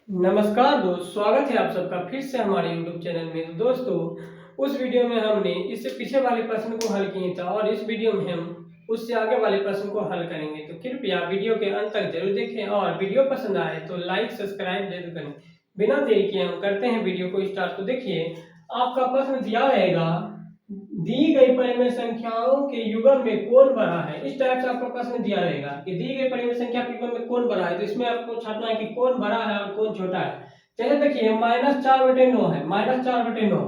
नमस्कार दोस्त, स्वागत है आप सबका फिर से हमारे YouTube चैनल में। तो दोस्तों, उस वीडियो में हमने इससे पीछे वाले प्रश्न को हल किया था और इस वीडियो में हम उससे आगे वाले प्रश्न को हल करेंगे। तो कृपया वीडियो के अंत तक जरूर देखें और वीडियो पसंद आए तो लाइक सब्सक्राइब जरूर करें। बिना देरी के हम करते हैं वीडियो को स्टार्ट। तो देखिए, आपका प्रश्न दिया रहेगा, दी गई परिमेय संख्याओं के युग्म में कौन बड़ा है। इस टाइप से आपका प्रश्न दिया रहेगा कि दी गई परिमेय संख्या के युग्म में कौन बड़ा है। तो इसमें आपको छापना है कि कौन बड़ा है और कौन छोटा है। चलिए देखिए, -4/9 है, -4/9,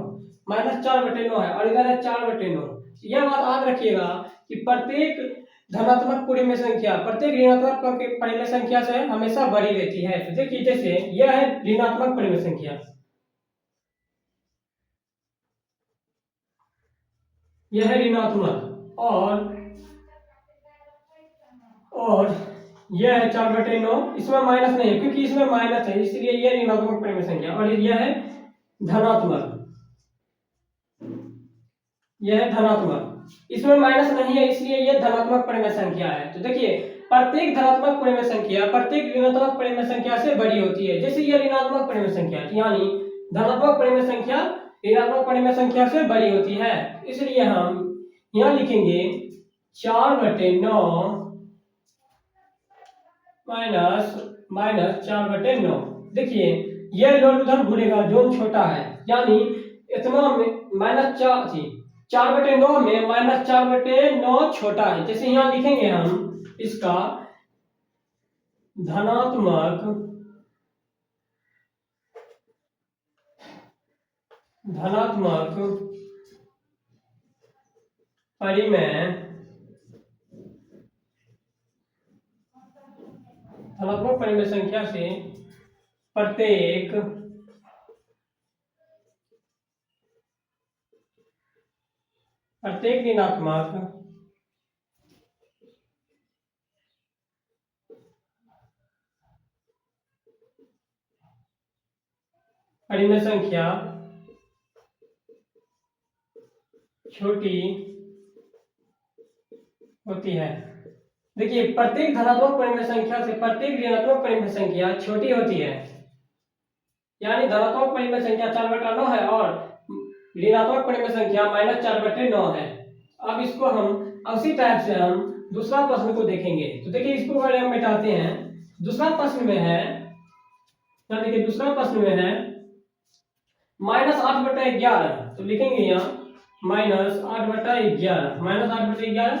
-4/9 है और इधर है 4/9। यह बात याद रखिएगा कि प्रत्येक धनात्मक पूर्णिम संख्या प्रत्येक ऋणात्मक परिमेय संख्या से हमेशा बड़ी रहती है। तो देखिए, जैसे यह है ऋणात्मक परिमेय संख्या, यह है ऋणात्मक और यह है 4/9। इसमें माइनस नहीं है क्योंकि इसमें माइनस है, इसलिए यह ऋणात्मक परिमेय संख्या। और यह है धनात्मक, यह है धनात्मक, इसमें माइनस नहीं है, इसलिए यह धनात्मक परिमेय संख्या है। तो देखिए, प्रत्येक धनात्मक परिमेय संख्या प्रत्येक ऋणात्मक परिमेय संख्या से बड़ी होती है। जैसे यह ऋणात्मक परिमेय संख्या, यानी धनात्मक परिमेय संख्या ऋणात्मक परिमेय संख्या से बड़ी होती है। इसलिए हम यहाँ लिखेंगे 4/9 माइनस माइनस 4/9। देखिए, यह लोड उधर घूरेगा, जोन छोटा है, यानी इतना में -4/9 में -4/9 छोटा है। जैसे यहाँ लिखेंगे हम इसका धनात्मक धनात्मक परिमेय धनात्मक परिमेय संख्या से प्रत्येक ऋणात्मक परिमेय संख्या छोटी होती है। देखिए, प्रत्येक धनात्मक परिमेय संख्या से प्रत्येक ऋणात्मक परिमेय संख्या छोटी होती है, यानी धनात्मक परिमेय संख्या 4/9 है और ऋणात्मक परिमेय संख्या -4/9 है। अब इसको हम उसी टाइप से हम दूसरा प्रश्न को देखेंगे। तो देखिए, इसको पहले हम मिटाते हैं। दूसरा प्रश्न में है, देखिए दूसरा प्रश्न में है -8/11। तो लिखेंगे यहाँ -8/11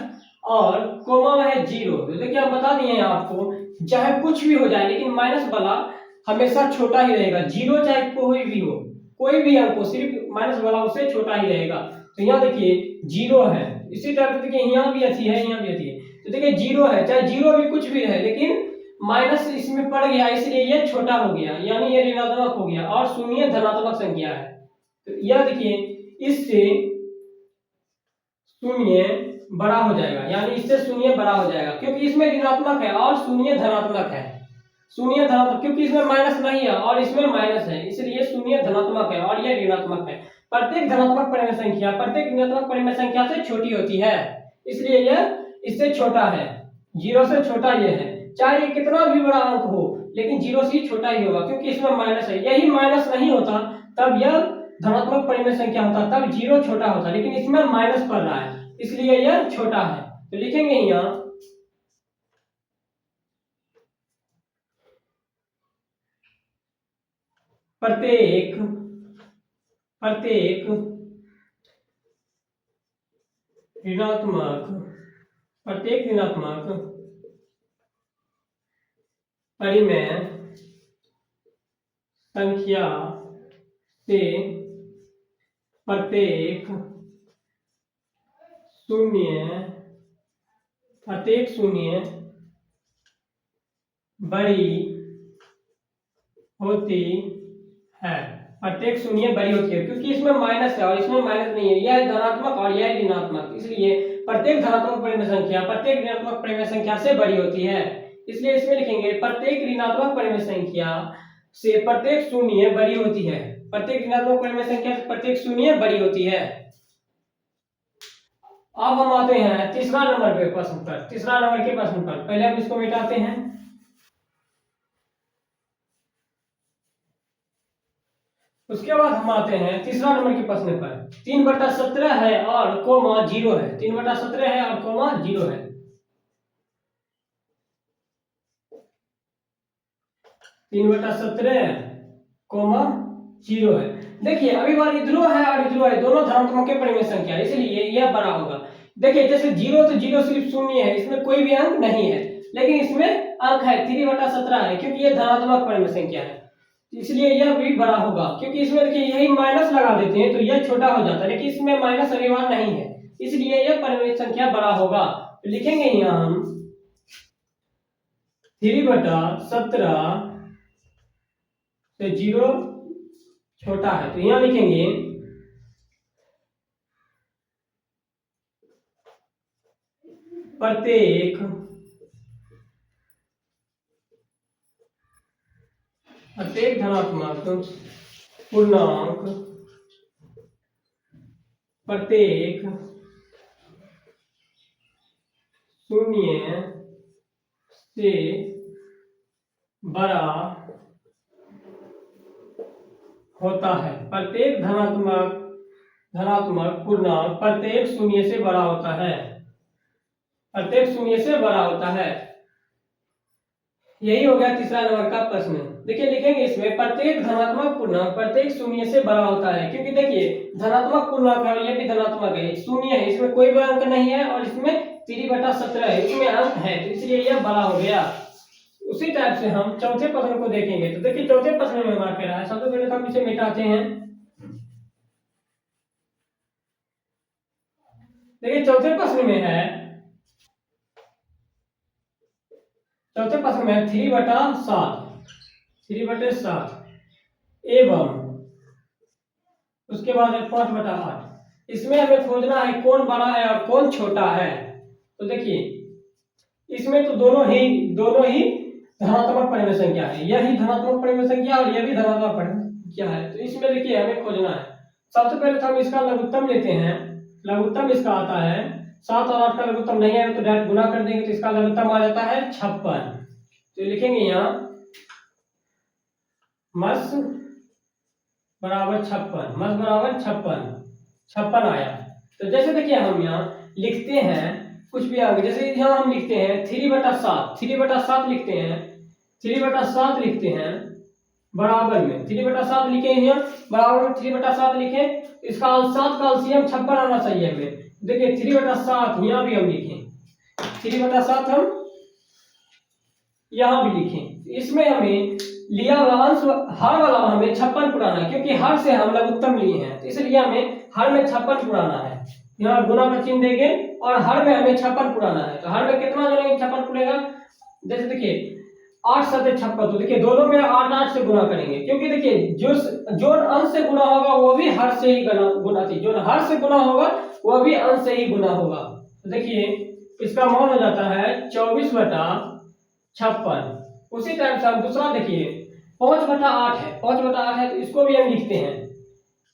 और कोमा में है 0। तो देखिए, हम बता दिए हैं आपको, चाहे कुछ भी हो जाए लेकिन माइनस वाला हमेशा छोटा ही रहेगा। 0 चाहे कोई भी हो, कोई भी अंक हो, सिर्फ माइनस वाला उससे छोटा ही रहेगा। तो यहाँ देखिए 0 है, इसी तरह से देखिए यहाँ भी अच्छी है, यहाँ भी अच्छी है। तो देखिए 0 है, चाहे 0 भी कुछ भी रहे, लेकिन माइनस इसमें पड़ गया, इसलिए ये छोटा हो गया, यानी ये ऋणात्मक हो गया। और शून्य धनात्मक संख्या है। तो यह देखिए, इससे शून्य बड़ा हो जाएगा, यानी इससे शून्य बड़ा हो जाएगा क्योंकि इसमें ऋणात्मक है और शून्य धनात्मक है। शून्य धनात्मक क्योंकि इसमें माइनस नहीं है और इसमें माइनस है, इसलिए शून्य धनात्मक है और यह ऋणात्मक है। प्रत्येक धनात्मक परिमेय संख्या प्रत्येक ऋणात्मक परिमेय संख्या से छोटी होती है, इसलिए यह इससे छोटा है। 0 से छोटा यह है, चाहे ये कितना भी बड़ा अंक हो, लेकिन 0 से छोटा ही होगा क्योंकि इसमें माइनस है। यही माइनस नहीं होता तब यह धनात्मक परिमेय संख्या होता, तब 0 छोटा होता, लेकिन इसमें माइनस पड़ रहा है, इसलिए यह छोटा है। तो लिखेंगे यहाँ प्रत्येक प्रत्येक ऋणात्मक परिमेय संख्या से प्रत्येक शून्य बड़ी होती है। प्रत्येक शून्य बड़ी होती है क्योंकि इसमें माइनस है और इसमें माइनस नहीं है, यह है धनात्मक और यह है ऋणात्मक, इसलिए प्रत्येक धनात्मक परिमेय संख्या प्रत्येक ऋणात्मक परिमेय संख्या से बड़ी होती है। इसलिए इसमें लिखेंगे प्रत्येक ऋणात्मक परिमेय संख्या से प्रत्येक शून्य बड़ी होती है। प्रत्येक ऋणात्मक परिमेय संख्या से प्रत्येक शून्य बड़ी होती है। अब हम आते हैं तीसरा नंबर के प्रश्न पर। पहले हम इसको मिटाते हैं। उसके बाद हम आते हैं तीसरा नंबर के प्रश्न पर। 3/17 है और कोमा 0 है। 3/17 है और कोमा 0 है। 3/17 कोमा 0 है। देखिए अभी बार इधरो है और इधरो है, दोनों धनात्मक के परिमेय संख्या है, इसलिए यह बड़ा होगा। देखिए जैसे 0 तो 0 सिर्फ शून्य है, इसमें कोई भी अंक नहीं है, लेकिन इसमें अंक है 3/17 है, क्योंकि यह धनात्मक परिमेय संख्या है, इसलिए यह भी बड़ा होगा। क्योंकि इसमें देखिए यही माइनस लगा देते हैं तो यह छोटा हो जाता है, लेकिन इसमें माइनस अनिवार्य नहीं है, इसलिए यह परिमेय संख्या बड़ा होगा। तो लिखेंगे यहाँ हम 3/17 से 0 छोटा है, तो यहाँ लिखेंगे प्रत्येक धनात्मक पूर्णांक प्रत्येक शून्य से बड़ा होता है। प्रत्येक धनात्मक पूर्णांक प्रत्येक शून्य से बड़ा होता है। प्रत्येक शून्य से बड़ा होता है। यही हो गया तीसरा नंबर का प्रश्न। देखिए लिखेंगे इसमें प्रत्येक धनात्मक पूर्णांक प्रत्येक शून्य से बड़ा होता है, क्योंकि देखिए धनात्मक पूर्णांक है और ये भी धनात्मक है, शून्य है, इसमें कोई भी अंक नहीं है, और इसमें 3/17 है, इसमें अंक है, तो इसलिए यह बड़ा हो गया। उसी टाइप से हम चौथे प्रश्न को देखेंगे। तो देखिए चौथे प्रश्न में हमारा कह रहा है, सबसे पहले तो हम इसे मिटाते हैं। देखिए चौथे प्रश्न में है, चौथे प्रश्न में 3/7 एवं उसके बाद है 5/8। इसमें हमें खोजना है कौन बड़ा है और कौन छोटा है। तो देखिए इसमें तो दोनों ही धनात्मक परिमेय संख्या है, यही धनात्मक परिमेय संख्या और यह भी धनात्मक परिमेय संख्या है। तो इसमें देखिए हमें खोजना है, सबसे पहले तो हम इसका लघुत्तम लेते हैं। लघुत्तम इसका आता है 7 और 8 का लघुत्तम नहीं है तो डायरेक्ट गुना कर देंगे, तो इसका लघुत्तम आ जाता है 56। तो लिखेंगे यहाँ मस बराबर 56, मस बराबर 56 आया। तो जैसे देखिए हम यहाँ लिखते हैं कुछ भी आगे, जैसे यहाँ हम लिखते हैं 3/7 लिखते हैं, 3/7 लिखते हैं बराबर में 3/7 लिखे यहाँ बराबर में 3/7 लिखे, इसका 7 का एलसीएम 56 आना चाहिए हमें। देखिए 3/7 यहाँ भी हम लिखें, 3/7 हम यहाँ भी लिखें। इसमें हमें लिया हुआ अंश हर वाला हमें 56 पुराना है, क्योंकि हर से हम लघुत्तम लिए हैं, तो इसलिए हमें हर में 56 पुराना है। यहाँ गुना का चिन्ह देंगे और हर में हमें 56 पुराना है, तो हर में कितना जोड़ेंगे 56 पुरेगा। जैसे देखिए 8 7 56, तो देखिए दोनों में 8 से गुना करेंगे, क्योंकि देखिए जो अंश से गुना होगा वो भी हर से ही गुना थी, जो हर से गुना होगा वो भी अंश से ही गुना होगा। तो देखिए इसका मान हो जाता है 24/56। उसी टाइप से हम दूसरा देखिए 5/8 है, 5/8 है, तो इसको भी हम लिखते हैं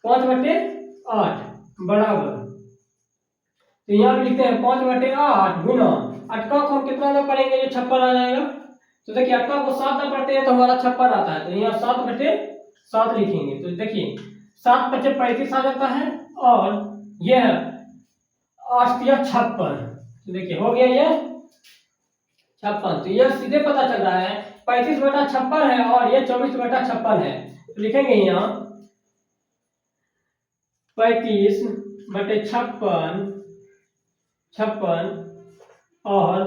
5/8 बराबर, तो यहाँ भी लिखते हैं 5/8 गुना 8 को हम कितना ना पढ़ेंगे जो 56 आ जाएगा। तो देखिए 8 को 7 ना पढ़ते हैं तो हमारा 56 आता है, तो यहाँ 7/7 लिखेंगे। तो देखिए 7 × 35 आ जाता है, और यह 8 × 56, तो देखिए हो गया यह 56। तो यह सीधे पता चल रहा है 35/56 है और यह 24/56 है। तो लिखेंगे यहाँ 35/56 और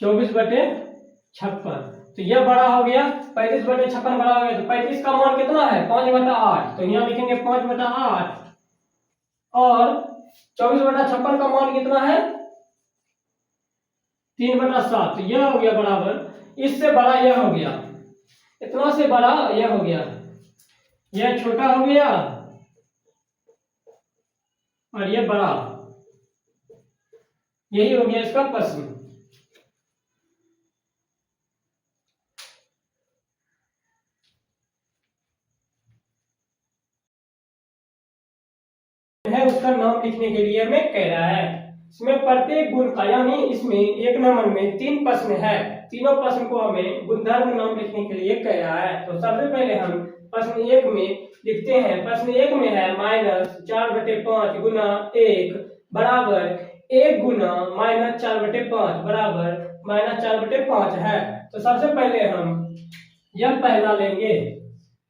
24/56, तो यह बड़ा हो गया, 35/56 बड़ा हो गया। तो 35 का मान कितना है 5/8, तो यहाँ लिखेंगे 5/8, और 24/56 का मान कितना है 3/7, तो यह हो गया बराबर, इससे बड़ा यह हो गया, इतना से बड़ा यह हो गया, यह छोटा हो गया और यह बड़ा। यही हो गया इसका प्रश्न। है उसका नाम लिखने के लिए हमें कह रहा है। इसमें प्रत्येक गुण का, यानी इसमें एक नंबर में 3 प्रश्न है, तीनों प्रश्न को हमें गुणधर्म नाम लिखने के लिए कह रहा है। तो सबसे पहले हम प्रश्न 1 में लिखते हैं। प्रश्न 1 में है -4/5 गुना 1 बराबर 1 गुना -4/5 बराबर -4/5 है। तो सबसे पहले हम यह पहला लेंगे,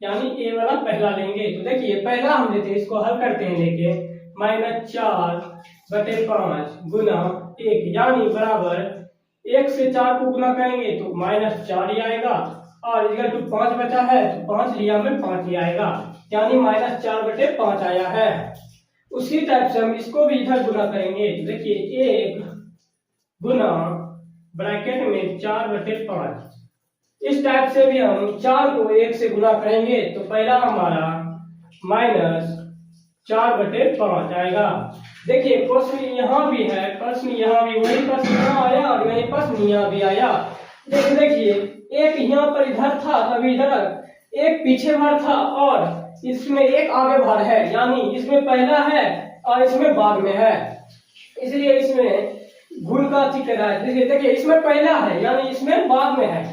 यानी ए वाला पहला लेंगे। तो देखिए पहला हम लेते हैं, इसको हल करते हैं लेके -4/5 गुना 1 यानी बराबर 1 से 4 को गुना करेंगे तो -4 ही आएगा, और इधर 5 बचा है तो 5 लिया में 5 ही आएगा, यानी -4/5 आया है। उसी टाइप से हम इसको भी इधर गुना करेंगे। तो देखिए 1 गुना ब्रैकेट में 4/5, इस टाइप से भी हम 4 को 1 से गुना करेंगे तो पहला हमारा -4/5 आएगा। देखिए प्रश्न यहाँ भी है, प्रश्न यहाँ भी, वही प्रश्न यहाँ आया और वही प्रश्न यहाँ भी आया। देखिए एक यहाँ पर इधर था, अभी इधर एक पीछे भर था और इसमें एक आगे भर है, यानी इसमें पहला है और इसमें बाद में है, इसलिए इसमें गुण का चित्र है। देखिए इसमें पहला है यानी इसमें बाद में है,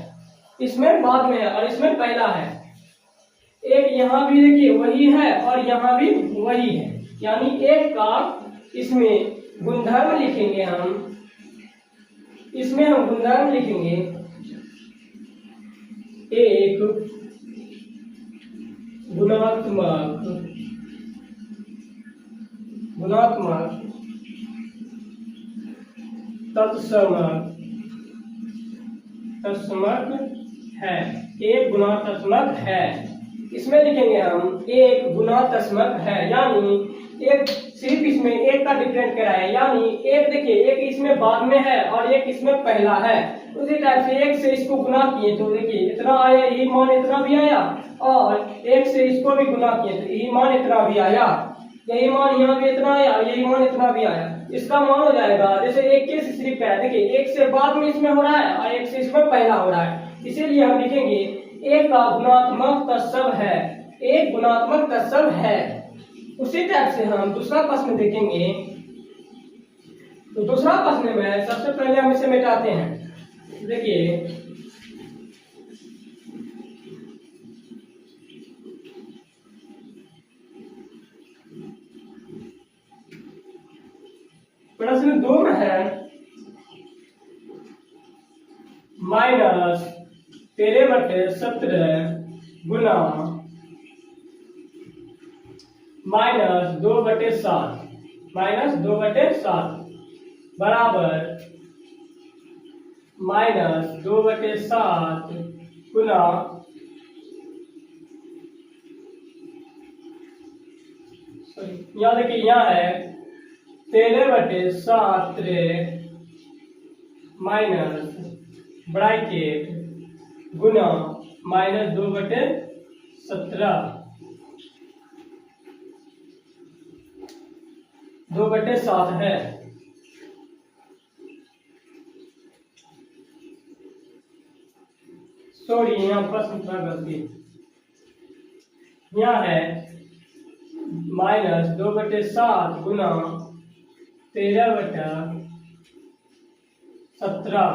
इसमें बाद में है और इसमें पहला है। एक यहाँ भी देखिए वही है और यहाँ भी वही है, यानी एक का इसमें गुणधर्म लिखेंगे हम, इसमें हम गुणधर्म लिखेंगे एक गुणात्मक तत्समक है, एक गुणात्मक है। इसमें लिखेंगे हम एक गुणात्मक है, यानी एक सिर्फ इसमें एक का डिफरेंट करा है, यानी एक देखिए एक इसमें बाद में है और एक इसमें पहला है। उसी टाइप से एक से इसको गुना किए तो देखिए इतना आया, यही मान इतना भी आया, और एक से इसको भी गुना किए तो यही मान इतना भी आया, यही मान यहाँ भी इतना आया, यही मान इतना भी आया। इसका मान हो जाएगा जैसे एक के से सिर्फ है, देखिए एक से बाद में इसमें हो रहा है और एक से इसमें पहला हो रहा है, इसीलिए हम लिखेंगे एक का गुणात्मक तत्सम है, एक गुणात्मक तत्सम है। उसी टाइप से हम दूसरा प्रश्न देखेंगे। तो दूसरा प्रश्न में सबसे पहले हम इसे मिटाते हैं। देखिए प्रश्न 2 में है -13/17 गुना -2/7 बराबर -2/7 गुना यहाँ देखिए यहाँ है 13/7 माइनस ब्रैकेट गुना -2/17 2/7 है। सॉरी यहाँ प्रश्न थोड़ा गलती, यहाँ है -2/7 गुना 13/17,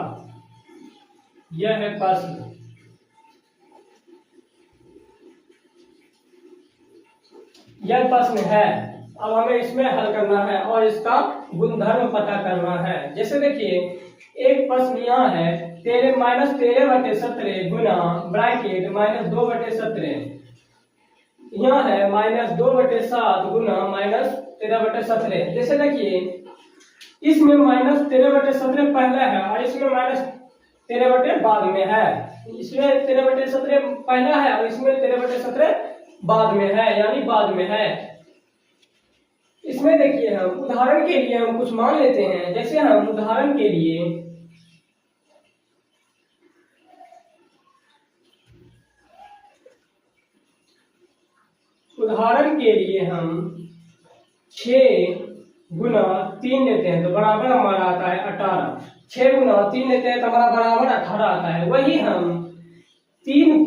यह है प्रश्न। यह प्रश्न है, अब हमें इसमें हल करना है और इसका गुणधर्म पता करना है। जैसे देखिए एक प्रश्न यहाँ है -13/17 गुना ब्रैकेट -2/17, यहाँ है -2/7 गुना -13/17। जैसे देखिए इसमें -13/17 पहला है और इसमें -13/17 बाद में है, इसमें 13/17 पहला है और इसमें 13/17 बाद में है, यानी बाद में है। इसमें देखिए हम उदाहरण के लिए हम कुछ मान लेते हैं। जैसे हम उदाहरण के लिए हम 6 गुना 3 लेते हैं तो बराबर हमारा आता है 18। 6 गुना 3 लेते हैं तो हमारा बराबर 18 आता है। वही हम 3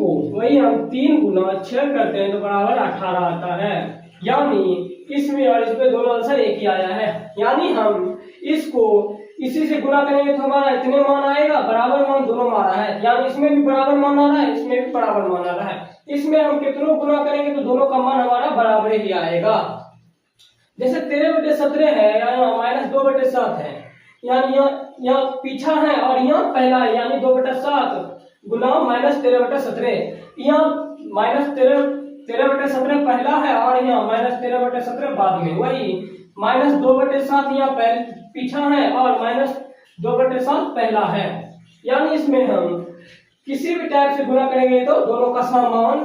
गुना 6 करते हैं तो बराबर 18 आता है, यानी इसमें और इसमें दोनों आंसर एक ही आया है। यानी हम इसको इसी से गुना करेंगे तो हमारा इतने मान आएगा, बराबर मान दोनों मान आ रहा है, यानी इसमें भी बराबर मान आ रहा है, इसमें भी बराबर मान आ रहा है। इसमें हम कितनों गुना करेंगे तो दोनों का मान हमारा बराबर ही आएगा। जैसे 13/17 है, यहाँ -2/7 है, यानी यहाँ पीछा है और यहाँ पहला है, यानी 2/7 गुना -13/17। यहाँ -13/17 पहला है और यहाँ -13/17 बाद में, वही -2/7 यहाँ पीछा है और -2/7 पहला है। यानी इसमें हम किसी भी टाइप से गुना करेंगे तो दोनों का समान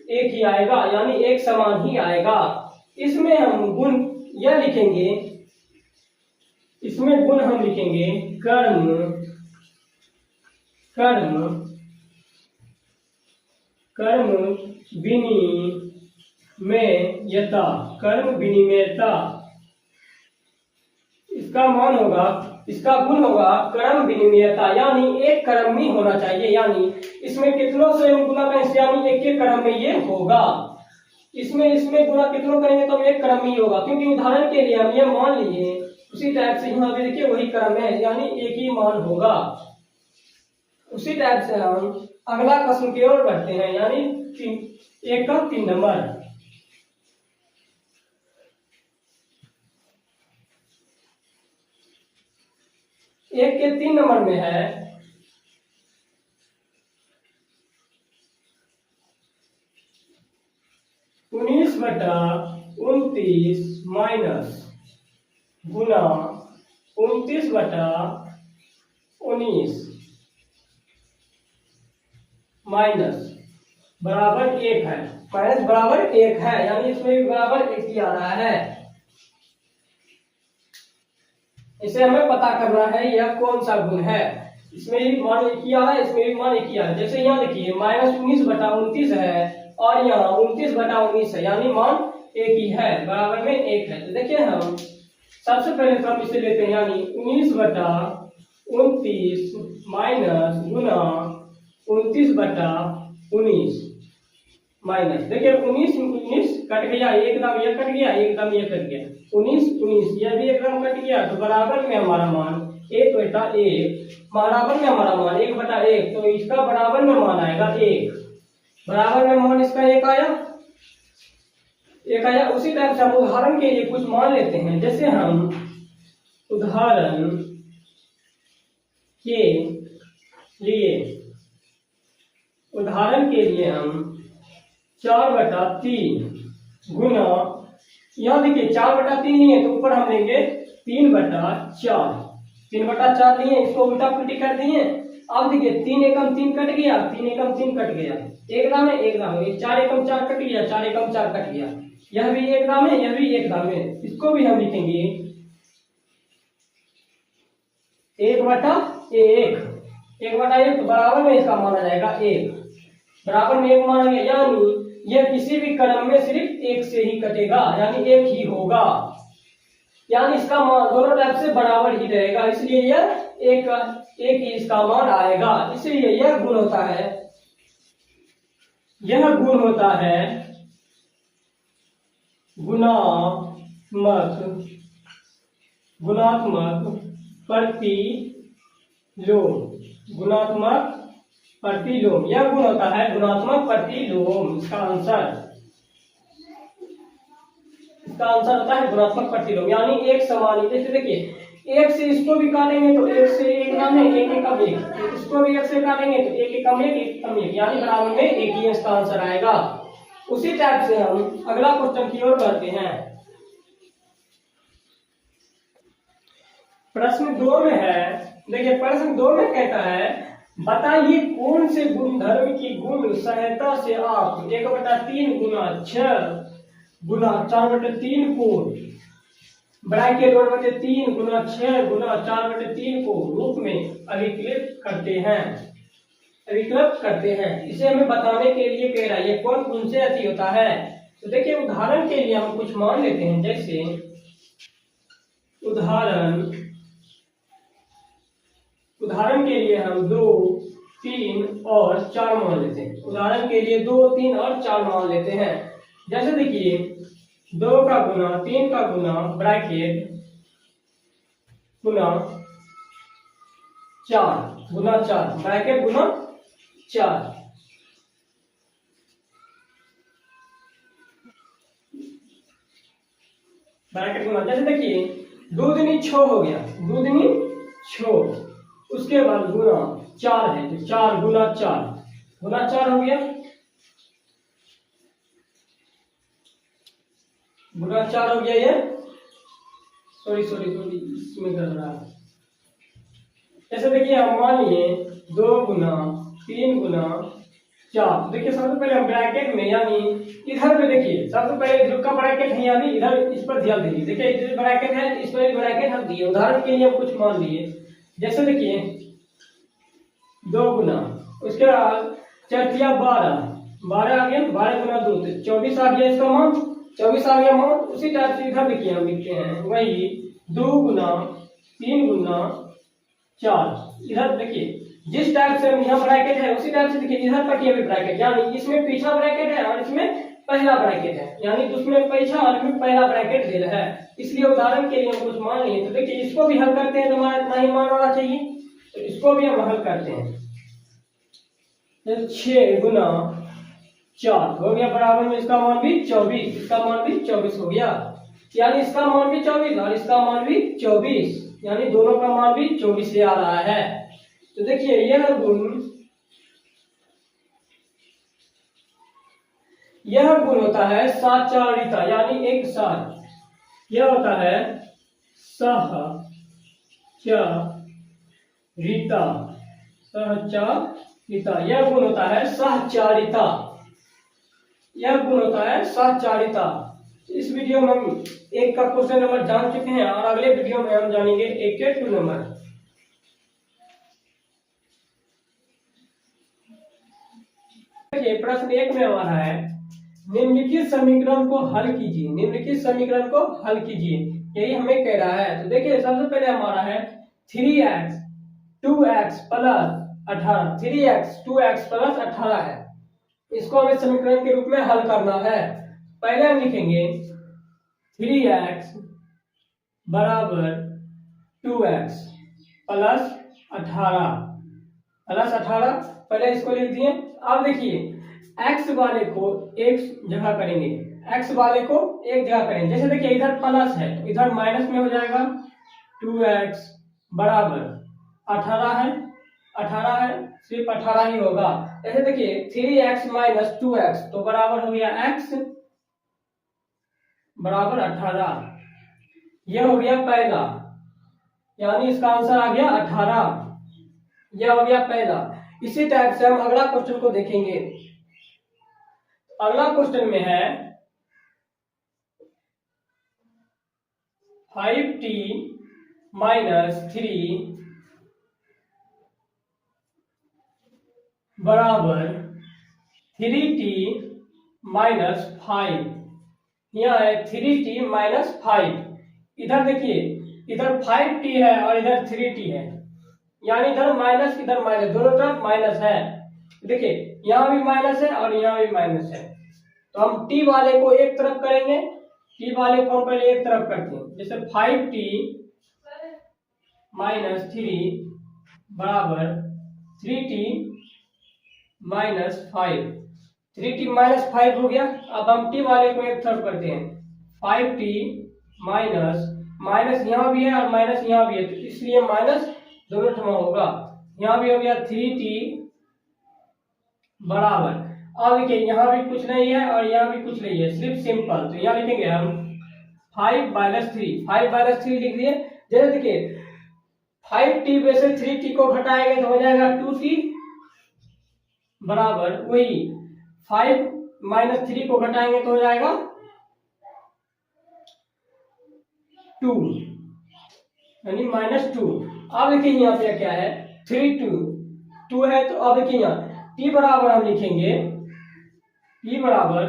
एक ही आएगा, यानी एक समान ही आएगा। इसमें हम गुण यह लिखेंगे, इसमें गुण हम लिखेंगे कर्म विनिमयता, कर्म विनिमयता। इसका मान होगा, इसका गुण होगा कर्म विनिमयता, यानी एक कर्म में होना चाहिए, यानी इसमें कितनों से गुना करें, यानी एक कर्म में ये होगा। इसमें गुना कितनों करेंगे तो एक कर्म में ही होगा, क्योंकि उदाहरण के लिए हम ये मान लीजिए उसी टाइप से यहाँ पे देखिए वही कर्म है, यानी एक ही मान होगा। उसी टाइप से हम अगला प्रश्न की ओर बढ़ते हैं, यानी 1 का 3 नंबर। एक के 3 नंबर में है 19/29 माइनस गुना 29/19 माइनस बराबर 1 है, माइनस बराबर 1 है, यानी इसमें भी बराबर 1 ही आ रहा है। इसे हमें पता करना है यह कौन सा गुण है। इसमें भी मान 1 ही आ रहा है, इसमें भी मान 1 ही आ रहा है। जैसे यहाँ देखिए -19/29 है और यहाँ 29/19 है, यानी मान 1 ही है, बराबर में 1 है। तो देखिए हम सबसे पहले तो हम इसे लेते हैं, यानी 19/29 माइनस गुना 29/19 माइनस, देखिए 19 कट गया, एकदम ये कट गया, एकदम ये कट गया, 19 यह भी एकदम कट गया, तो बराबर में हमारा मान 1/1, बराबर में हमारा मान 1/1, तो इसका बराबर में मान आएगा 1, बराबर में मान इसका 1 आया। उसी टाइप से हम उदाहरण के लिए कुछ मान लेते हैं। जैसे हम उदाहरण के लिए हम 4/3 गुना, यहाँ देखिए 4/3 नहीं है तो ऊपर हम लेंगे 3/4, 3/4 लिए, इसको उल्टा पुल्टी कर दिए। अब देखिए 3 एकम 3 कट गया, 3 एकम 3 कट गया, एक दाम है, 4 एकम 4 कट गया, 4 एकम 4 कट गया, यह भी एक दाम है, यह भी एक दाम है। इसको भी हम लिखेंगे 1/1 तो बराबर में इसका माना जाएगा 1, बराबर में 1 माना गया, यानी यह किसी भी क्रम में सिर्फ 1 से ही कटेगा, यानी 1 ही होगा, यानी इसका मान दोनों टाइप से बराबर ही रहेगा, इसलिए यह एक ही इसका मान आएगा। इसलिए यह गुण होता है गुणात्मक प्रतिलोम, यह गुण होता है गुणात्मक प्रतिलोम। इसका आंसर होता है गुणात्मक प्रतिलोम, यानी एक समान। जैसे देखिए 1 से इसको भी काटेंगे तो 1 से 1 नाम है, 1 एकम 1, इसको भी 1 से काटेंगे तो 1 एकम 1, 1 एकम 1, यानी बराबर में 1 ही इसका आंसर आएगा। उसी टाइप से हम अगला क्वेश्चन की ओर बढ़ते हैं। प्रश्न 2 में है, देखिए प्रश्न 2 में कहता है बताइए कौन से गुणधर्म की गुण सहायता से आप 1/3 गुना 6 गुना 4/3 को ब्रैकेट 1/3 गुना 6 गुना 4/3 को रूप में अभिकलित करते हैं। इसे हमें बताने के लिए कह रहा है ये कौन गुण से अति होता है। तो देखिए उदाहरण के लिए हम कुछ मान लेते हैं। जैसे उदाहरण के लिए हम 2, 3 और 4 मान लेते हैं। उदाहरण के लिए 2, 3 और 4 मान लेते हैं। जैसे देखिए 2 का गुना 3 का गुना ब्रैकेट गुना 4 गुना 4, ब्रैकेट गुना 4। ब्रैकेट गुना, जैसे देखिए 2 दूनी 6 हो गया, 2 दूनी 6, उसके बाद गुना 4 है तो 4 गुना 4, गुना 4 हो गया, गुना 4 हो गया। ये सॉरी इसमें कर रहा है। जैसे देखिए हम मान लिए 2 गुना 3 गुना 4, देखिए सबसे पहले हम ब्रैकेट में यानी इधर पे देखिए सबसे पहले जो का ब्रैकेट है यानी इधर, इस पर ध्यान दीजिए। देखिए इधर ब्रैकेट है, इस पर ब्रैकेट हम दिए, उदाहरण के लिए हम कुछ मान लिए। जैसे देखिए 2 गुना, उसके बाद 4 तिया 12, 12 आ गया, 12 गुना 2 तो 24 आ गया, इसका मान 24 आ गया मान। उसी टाइप से इधर देखिए हम लिखते हैं वही 2 गुना 3 गुना 4। इधर देखिए जिस टाइप से यहाँ ब्रैकेट है उसी टाइप से देखिए इधर पर भी ब्रैकेट, यानी इसमें पीछा ब्रैकेट है और इसमें पहला ब्रैकेट है, यानी उसमें पीछा और इसमें पहला ब्रैकेट दे रहा है। इसलिए उदाहरण के लिए हम कुछ मान लिए, तो देखिए इसको भी हल करते हैं तो हमारा इतना ही मान होना चाहिए, तो इसको भी हम हल करते हैं। 6 गुना 4 हो गया, बराबर में इसका मान भी 24, इसका मान भी 24 हो गया, यानी इसका मान भी 24 और इसका मान भी 24, यानी दोनों का मान भी 24 से आ रहा है। तो देखिए यह गुण होता है सहचारिता, यानी एक साथ, यह होता है सहचारिता, सहचारिता, यह गुण होता है सहचारिता, यह गुण होता है सहचारिता। इस वीडियो में हम 1 का क्वेश्चन नंबर जान चुके हैं और अगले वीडियो में हम जानेंगे 1 के 2 नंबर। देखिए प्रश्न 1 में हमारा है निम्नलिखित समीकरण को हल कीजिए, निम्नलिखित समीकरण को हल कीजिए, यही हमें कह रहा है। तो देखिए सबसे पहले हमारा है 3x 2x plus 18, 3x 2x plus 18 है, इसको हमें समीकरण के रूप में हल करना है। पहले हम लिखेंगे 3x बराबर 2x प्लस 18, प्लस 18, पहले इसको लिख दिए। अब देखिए x वाले को एक जगह करेंगे, x वाले को एक जगह करेंगे। जैसे देखिए इधर प्लस है तो इधर माइनस में हो जाएगा, 2x बराबर 18 है, 18 है, सिर्फ 18 ही होगा। ऐसे देखिए 3x माइनस 2x तो बराबर हो गया x बराबर 18, यह हो गया पहला, यानी इसका आंसर आ गया 18, यह हो गया पहला। इसी टाइप से हम अगला क्वेश्चन को देखेंगे। अगला क्वेश्चन में है 5t माइनस 3 बराबर 3t माइनस 5, यहाँ है 3t माइनस 5। इधर देखिए इधर 5t है और इधर 3t है, यानी इधर माइनस इधर माइनस, दोनों तरफ माइनस है। देखिए यहाँ भी माइनस है और यहाँ भी माइनस है, तो हम t वाले को एक तरफ करेंगे, t वाले को हम पहले एक तरफ करते हैं। जैसे 5t माइनस 3 बराबर 3t माइनस 5, 3t माइनस 5 हो गया। अब हम t वाले को एक तरफ करते हैं, 5t माइनस, माइनस यहाँ भी है और माइनस यहाँ भी है, तो इसलिए माइनस दोनों ठमा होगा, यहाँ भी हो गया 3t बराबर। अब देखिए यहाँ भी कुछ नहीं है और यहाँ भी कुछ नहीं है, सिर्फ सिंपल, तो यहाँ लिखेंगे हम 5 माइनस 3, 5 माइनस 3 लिख दिए। जैसे देखिए 5t में से 3t को घटाएंगे तो हो जाएगा 2t बराबर वही 5 माइनस 3 को घटाएंगे तो हो जाएगा 2, यानी माइनस 2। अब देखिए यहाँ पे क्या है 3 2 है, तो अब देखिए यहाँ t बराबर हम लिखेंगे t बराबर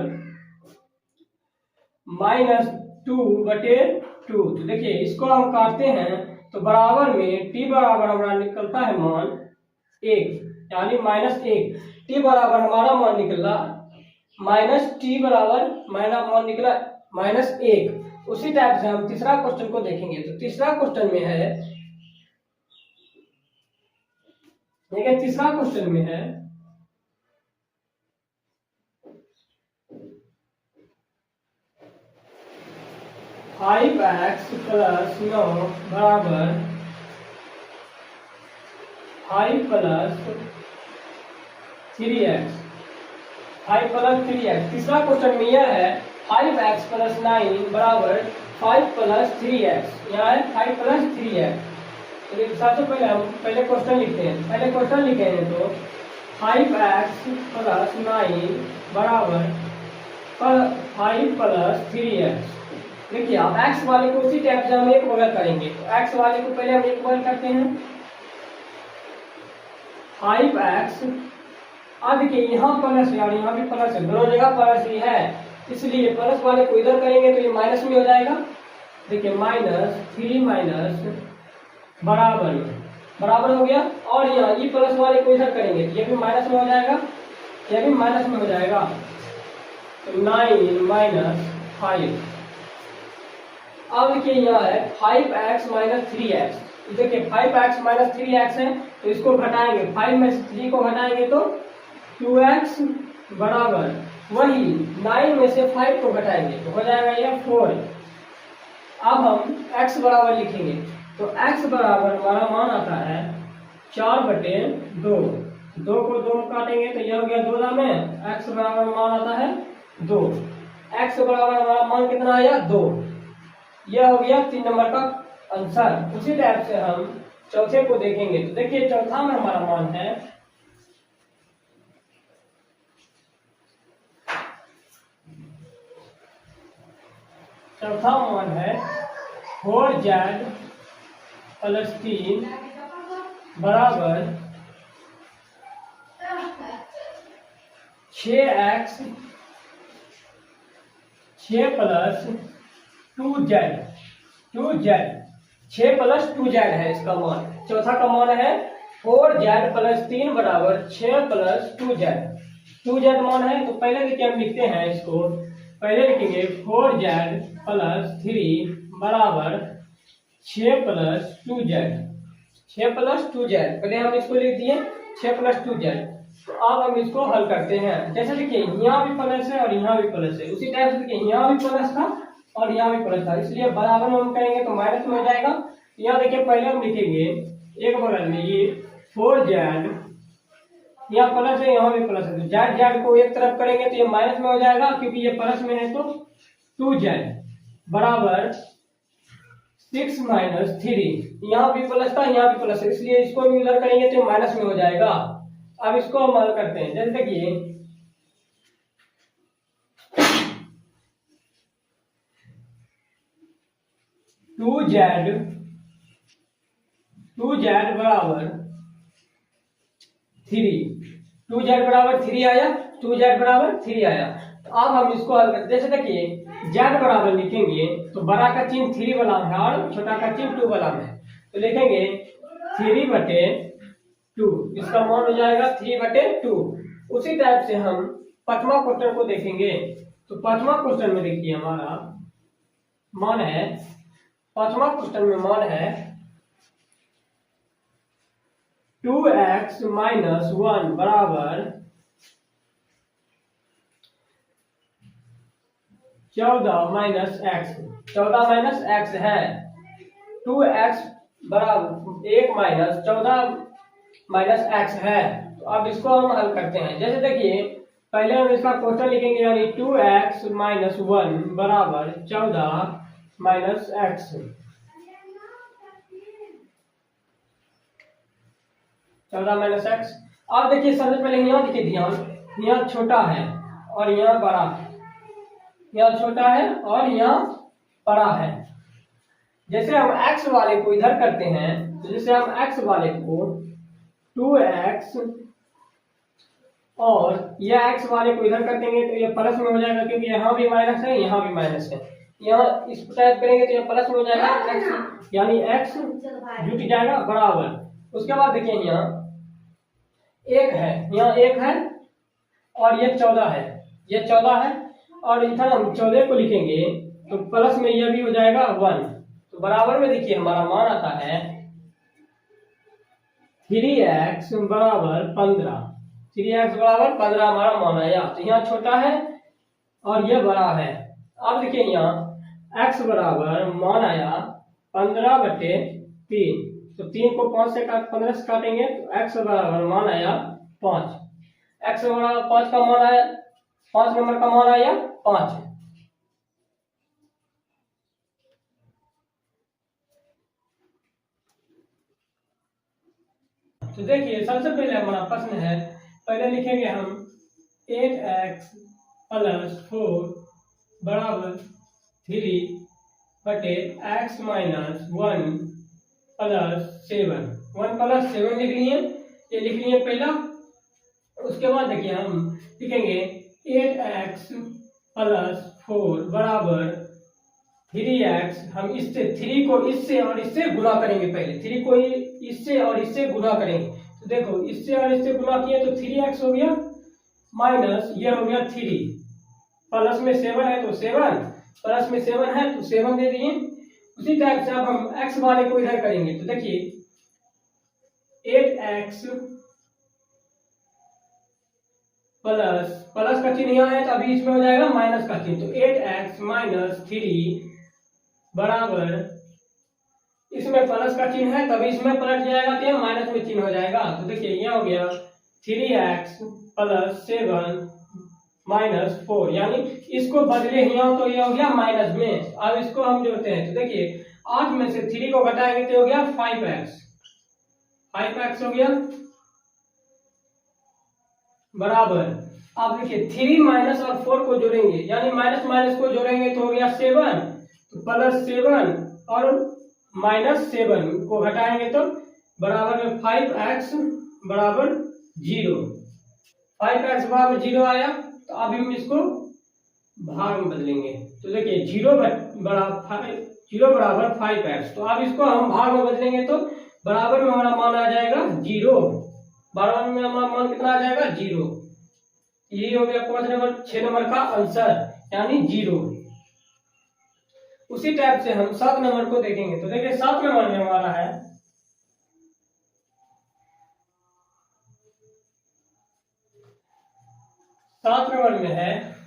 माइनस 2/2। तो देखिए इसको हम काटते हैं तो बराबर में t बराबर हमारा निकलता है मान 1, यानी -1। t बराबर हमारा मान निकला माइनस t बराबर मान निकला -1। उसी टाइप से हम तीसरा क्वेश्चन को देखेंगे। तो तीसरा क्वेश्चन में है देखिए तीसरा क्वेश्चन में है 5x प्लस 9 बराबर 5 प्लस 3x। 5 plus 3x। तीसरा क्वेश्चन में यह है 5x प्लस 9 बराबर 5 प्लस 3x। यहाँ है 5 प्लस 3x। तो सबसे पहले हम पहले क्वेश्चन लिखते हैं। पहले क्वेश्चन लिखेंगे तो 5x प्लस 9 बराबर 5 प्लस 3x। देखिए आप x वाले को उसी टाइप से हम एक बगल करेंगे। तो x वाले को पहले हम एक बगल करते हैं 5x। अब देखिए यहाँ प्लस है और यहाँ भी प्लस है, दोनों जगह प्लस ही है, इसलिए प्लस वाले को इधर करेंगे तो ये माइनस में हो जाएगा। देखिए -3 माइनस बराबर हो गया। और यहाँ ये प्लस वाले को इधर करेंगे तो ये भी माइनस में हो जाएगा, ये भी माइनस में हो जाएगा। तो 9 माइनस 5। अब देखिए यहाँ है 5x माइनस 3x। देखिए 5x माइनस 3x है तो इसको घटाएंगे, 5 में से 3 को घटाएंगे तो 2x बराबर वही 9 में से 5 को घटाएंगे तो हो जाएगा ये 4। अब हम x बराबर लिखेंगे तो x बराबर हमारा मान आता है 4/2। 2 को 2 काटेंगे तो यह हो गया 2 में, x बराबर मान आता है 2। x बराबर हमारा मान कितना आया 2। यह हो गया 3 नंबर का आंसर। उसी टाइप से हम चौथे को देखेंगे तो देखिए चौथा में हमारा मान है चौथा मान है 4z प्लस 3 बराबर 6x 6 plus 2z 6 plus 2z है इसका मान। चौथा का मान है 4z प्लस 3 बराबर 6 प्लस 2z मान है। तो पहले देखिए हम लिखते हैं इसको, पहले लिखेंगे 4z प्लस 3 बराबर 6 प्लस 2z। पहले हम इसको लिख दिए 6 प्लस 2z। तो अब हम इसको हल करते हैं। जैसे देखिए यहाँ भी प्लस है और यहाँ भी प्लस है, उसी टाइप से देखिए यहाँ भी प्लस था और यहाँ भी प्लस था, इसलिए बराबर में हम करेंगे तो माइनस में हो जाएगा। यहाँ देखिए पहले हम लिखेंगे एक बगल में ये 4z, यहाँ प्लस है यहाँ भी प्लस है, तो z को एक तरफ करेंगे तो ये माइनस में हो जाएगा, क्योंकि ये प्लस में है तो 2z बराबर 6 माइनस 3। यहाँ भी प्लस था यहाँ भी प्लस है, इसलिए इसको भी उधर करेंगे तो माइनस में हो जाएगा। अब इसको हम हल करते हैं। जैसे कि 2z बराबर 3 आया, 2z बराबर 3 आया। तो अब हम इसको हल करते हैं। जैसे देखिए z बराबर लिखेंगे तो बड़ा का चिन्ह 3 वाला है और छोटा का चिन्ह 2 वाला है, तो लिखेंगे 3/2। इसका मान हो जाएगा 3/2। उसी टाइप से हम पांचवा क्वेश्चन को देखेंगे। तो पांचवा क्वेश्चन में देखिए हमारा मान है, पांचवा क्वेश्चन में मान है 2x माइनस 1 बराबर 14 माइनस x। 14 माइनस x है। 2x बराबर 1 माइनस 14 माइनस x है। तो अब इसको हम हल करते हैं। जैसे देखिए पहले हम इसका क्वेश्चन लिखेंगे, यानी 2x माइनस 1 बराबर 14 माइनस x। 14 minus x। अब देखिए सबसे पहले यहाँ देखिए ध्यान, यहाँ छोटा है और यहाँ बड़ा है, यहाँ छोटा है और यहाँ बड़ा है। जैसे हम x वाले को इधर करते हैं तो जैसे हम x वाले को 2x और यह x वाले को इधर कर देंगे तो ये प्लस में हो जाएगा, क्योंकि यहाँ भी माइनस है यहाँ भी माइनस है। यहाँ इस टाइप करेंगे तो ये प्लस में हो जाएगा, x यानी x जुट जाएगा बराबर। उसके बाद देखिए यहाँ 1 है, यहाँ 1 है और ये 14 है, ये 14 है और इधर हम 14 को लिखेंगे तो प्लस में यह भी हो जाएगा 1। तो बराबर में देखिए हमारा मान आता है 3x बराबर 15, 3x बराबर 15 हमारा मान आया। तो यहाँ छोटा है और यह बड़ा है। अब देखिए यहाँ x बराबर मान आया 15/3, तो 3 को 5 से 15 से काटेंगे तो x बराबर मान आया 5। x बराबर 5 का मान आया, 5 नंबर का मान आया 5। तो देखिए सबसे पहले हमारा प्रश्न है, पहले लिखेंगे हम 8x + 4 बराबर 3/x - 1 + 7। 1 + 7 लिख लिए, ये लिख लिए पहला। उसके बाद देखिए हम लिखेंगे 8x + 4 बराबर 3x। हम इससे 3 को इससे और इससे गुणा करेंगे, पहले 3 को इससे और इससे गुणा करेंगे। तो देखो इससे और इससे गुणा किए तो 3x हो गया, माइनस ये हो गया 3, प्लस में 7 है तो 7, प्लस में 7 है तो 7 दे दिए। उसी टाइप से अब हम x वाले को इधर करेंगे। तो देखिए 8x प्लस का चिन्ह यहाँ है तो अभी इसमें हो जाएगा माइनस का चिन्ह। तो 8x - 3 बराबर, इसमें प्लस का चिन्ह है तभी इसमें पलट जाएगा तो यहाँ माइनस में चिन्ह हो जाएगा। तो देखिए यहाँ हो गया 3x + 7 - 4, यानी इसको बदले यहाँ तो ये हो गया माइनस में। अब इसको हम जोड़ते हैं तो देखिए 8 में से 3 को घटाएंगे तो हो गया 5x हो गया बराबर। अब देखिए 3 और 4 को जोड़ेंगे, यानी माइनस माइनस को जोड़ेंगे तो हो गया 7, तो +7 और -7 को घटाएंगे तो बराबर में 5x बराबर 0। 5x बराबर 0 आया। तो अब हम इसको भाग में बदलेंगे। तो देखिए 0 बराबर 5x, तो अब इसको हम भाग में बदलेंगे तो बराबर में हमारा मान आ जाएगा 0। बराबर में हमारा मान कितना आ जाएगा 0। ये हो गया 6 नंबर का आंसर, यानी 0। उसी टाइप से हम 7 नंबर को देखेंगे। तो देखिए 7 नंबर में हमारा है 7 नंबर में है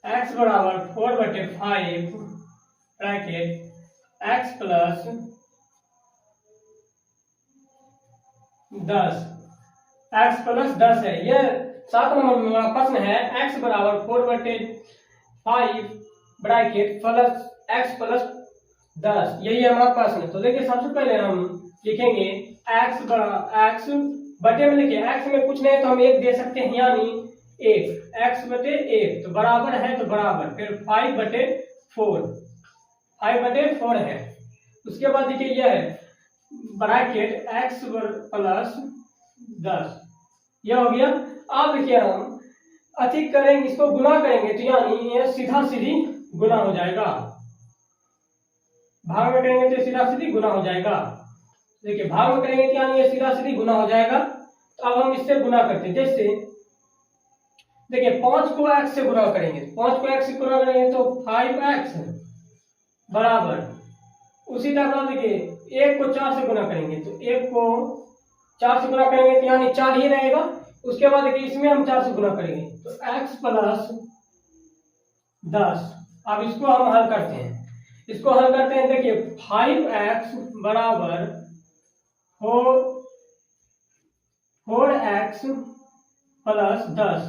x बराबर 4/5 ब्रैकेट x + 10, x + 10 है। यह 7 नंबर में हमारा प्रश्न है, x बराबर 4/5 ब्रैकेट प्लस x + 10, यही हमारा प्रश्न है। तो देखिए सबसे पहले हम लिखेंगे x बटे में, लिखिए x में कुछ नहीं तो हम 1 दे सकते हैं, यानी 1, x/1 तो बराबर है तो बराबर, फिर 5/4, 5/4 है। उसके बाद देखिए यह है ब्रैकेट x + 10, यह हो गया। अब देखिए हम अधिक करेंगे, इसको गुना करेंगे तो यानी ये सीधा सीधी गुना हो जाएगा। भाग में करेंगे तो सीधा सीधी गुना हो जाएगा। देखिए भाग में करेंगे तो यानी ये सीधा सीधी गुना हो जाएगा। तो अब हम इससे गुना करते हैं। जैसे देखिए 5 को x से गुना करेंगे, 5 को x से गुना करेंगे तो 5x बराबर, उसी तरह देखिए 1 को 4 से गुना करेंगे तो 1 को 4 से गुना करेंगे तो यानी 4 ही रहेगा। उसके बाद देखिए इसमें हम 4 से गुना करेंगे तो x + 10। अब इसको हम हल करते हैं, इसको हल करते हैं। देखिए 5x बराबर 4x + 10,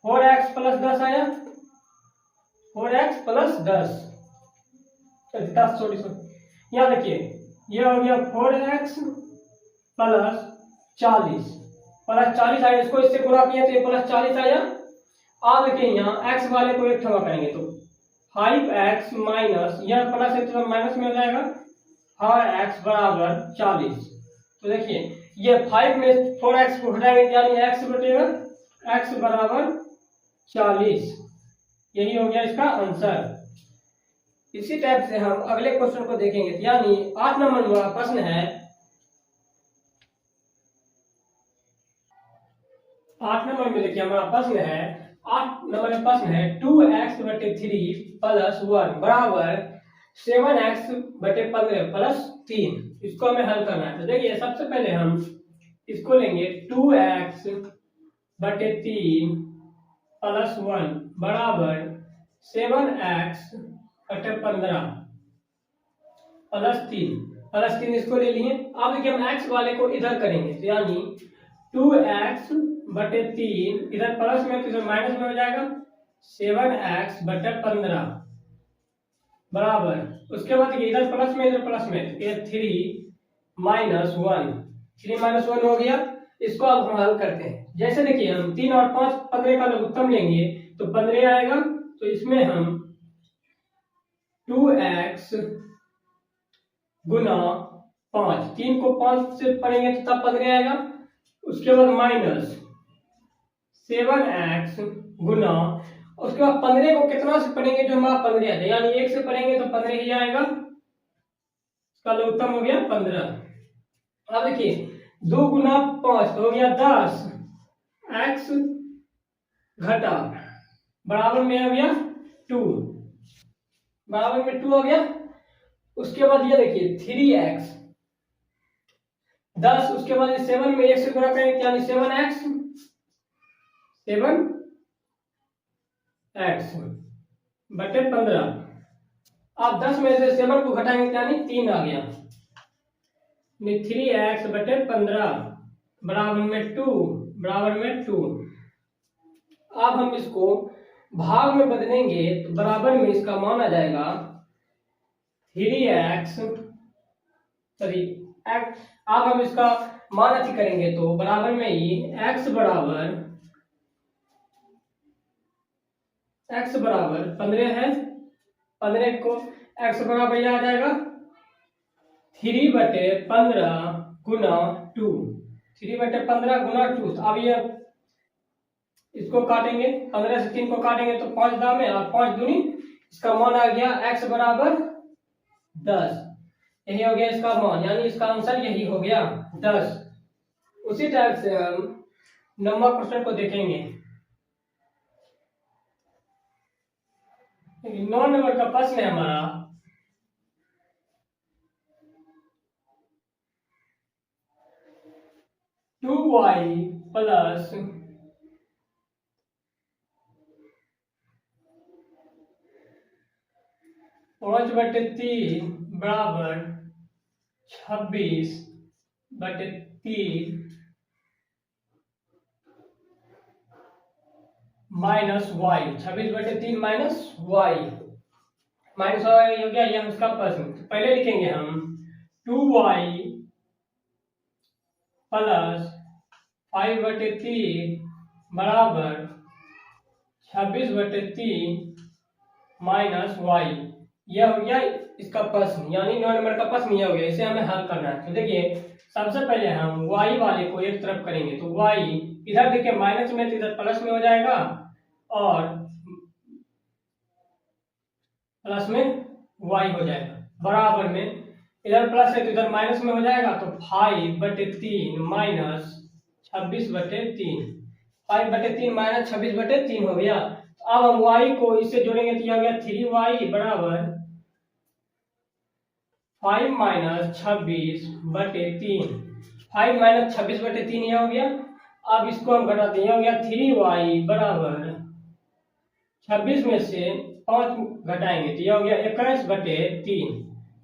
4x + 10 आया, 4x + 10, यहाँ देखिए यह हो गया 4x + 40 आया। इसको इससे गुणा किया तो ये +40 आया। अब देखिए यहाँ x वाले को एक ठमा करेंगे तो 5x माइनस, यह प्लस है तो माइनस में हो जाएगा, 5x बराबर 40। तो देखिए ये 5 में 4x को घटाएंगे यानी x बटेगा, x बराबर 40, यही हो गया इसका आंसर। इसी टाइप से हम अगले क्वेश्चन को देखेंगे, यानी 8 नंबर वाला प्रश्न है। 8 नंबर में देखिए हमारा प्रश्न है 8 नंबर का प्रश्न है 2x/3 प्लस 1 बराबर 7x/15 प्लस 3। इसको हमें हल करना है। तो देखिए सबसे पहले हम इसको लेंगे 2x/3 प्लस 1 बराबर 7x/15 प्लस 3 इसको ले लिए। अब देखिए हम x वाले को इधर करेंगे तो यानी 2x/3 इधर प्लस में तो इधर माइनस में हो जाएगा 7x/15 बराबर, उसके बाद इधर प्लस में इधर प्लस में ये 3 - 1 हो गया। इसको अब हम हल करते हैं। जैसे देखिए हम 3 और 5 15 का लघुत्तम लेंगे तो 15 आएगा। तो इसमें हम 2x गुना 5, 3 को 5 से पढ़ेंगे तो तब 15 आएगा। उसके बाद माइनस 7x गुना, उसके बाद 15 को कितना से पढ़ेंगे जो हमारा 15 आता है, यानी 1 से पढ़ेंगे तो 15 ही आएगा। इसका लघुत्तम हो गया 15। अब देखिए 2 गुना 5 हो गया 10 x घटा बराबर में हो गया 2, बराबर में 2 हो गया। उसके बाद ये देखिए 3x 10, उसके बाद 7 में 1 से गुणा करेंगे यानी 7x बटे 15। आप 10 में से 7 को घटाएंगे यानी 3 आ गया। 3x बटे 15 बराबर में 2, बराबर में 2। अब हम इसको भाग में बदलेंगे तो बराबर में इसका मान आ जाएगा 3x सॉरी x। अब हम इसका मान अति करेंगे तो बराबर में ही x बराबर 15 है। 15 को x बराबर यह आ जाएगा 3/15 गुना 2, 3/15 गुना 2। अब ये इसको काटेंगे, 15 से 3 को काटेंगे तो 5 दाम है और 5 दूनी, इसका मान आ गया x बराबर 10। यही हो गया इसका मान, यानी इसका आंसर यही हो गया 10। उसी टाइप से हम नंबर क्वेश्चन को देखेंगे। 9 नंबर का प्रश्न है हमारा 2y प्लस 5/3 बराबर 26/3 minus y, 26/3 minus y minus y हो गया। ये हम इसका प्रश्न पहले लिखेंगे हम 2y प्लस 5/3 बराबर 26/3 माइनस वाई। यह हो गया इसका प्रश्न, यानी 9 नंबर का प्रश्न यह हो गया। इसे हमें हल करना है। तो देखिए सबसे पहले हम y वाले को एक तरफ करेंगे तो y इधर देखिए माइनस में तो इधर प्लस में हो जाएगा और प्लस में y हो जाएगा, बराबर में इधर प्लस है तो इधर माइनस में हो जाएगा तो 5/3 माइनस 26/3, 5/3 माइनस 26/3 हो गया। अब हम y को इससे जोड़ेंगे तो यह हो गया 3y बराबर 5 माइनस 26/3, 5 माइनस 26/3 यह हो गया। अब इसको हम घटाते हैं, यह हो गया 3y बराबर 26 में से 5 घटाएंगे तो यह हो गया 21/3।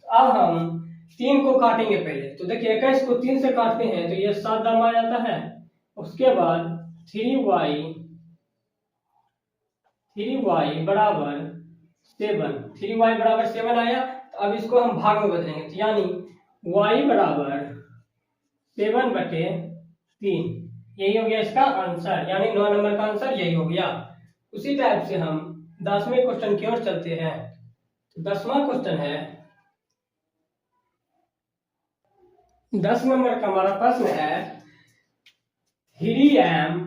अब हम 3 को काटेंगे पहले, तो देखिए 21 को 3 से काटते हैं तो यह 7 दाम आ जाता है। उसके बाद 3y बराबर 7, 3y बराबर 7 आया। तो अब इसको हम भाग में बदलेंगे तो यानी y बराबर 7/3, यही हो गया इसका आंसर, यानी 9 नंबर का आंसर यही हो गया। उसी टाइप से हम 10वें क्वेश्चन की ओर चलते हैं। तो 10वां क्वेश्चन है 10 नंबर का हमारा प्रश्न है 3m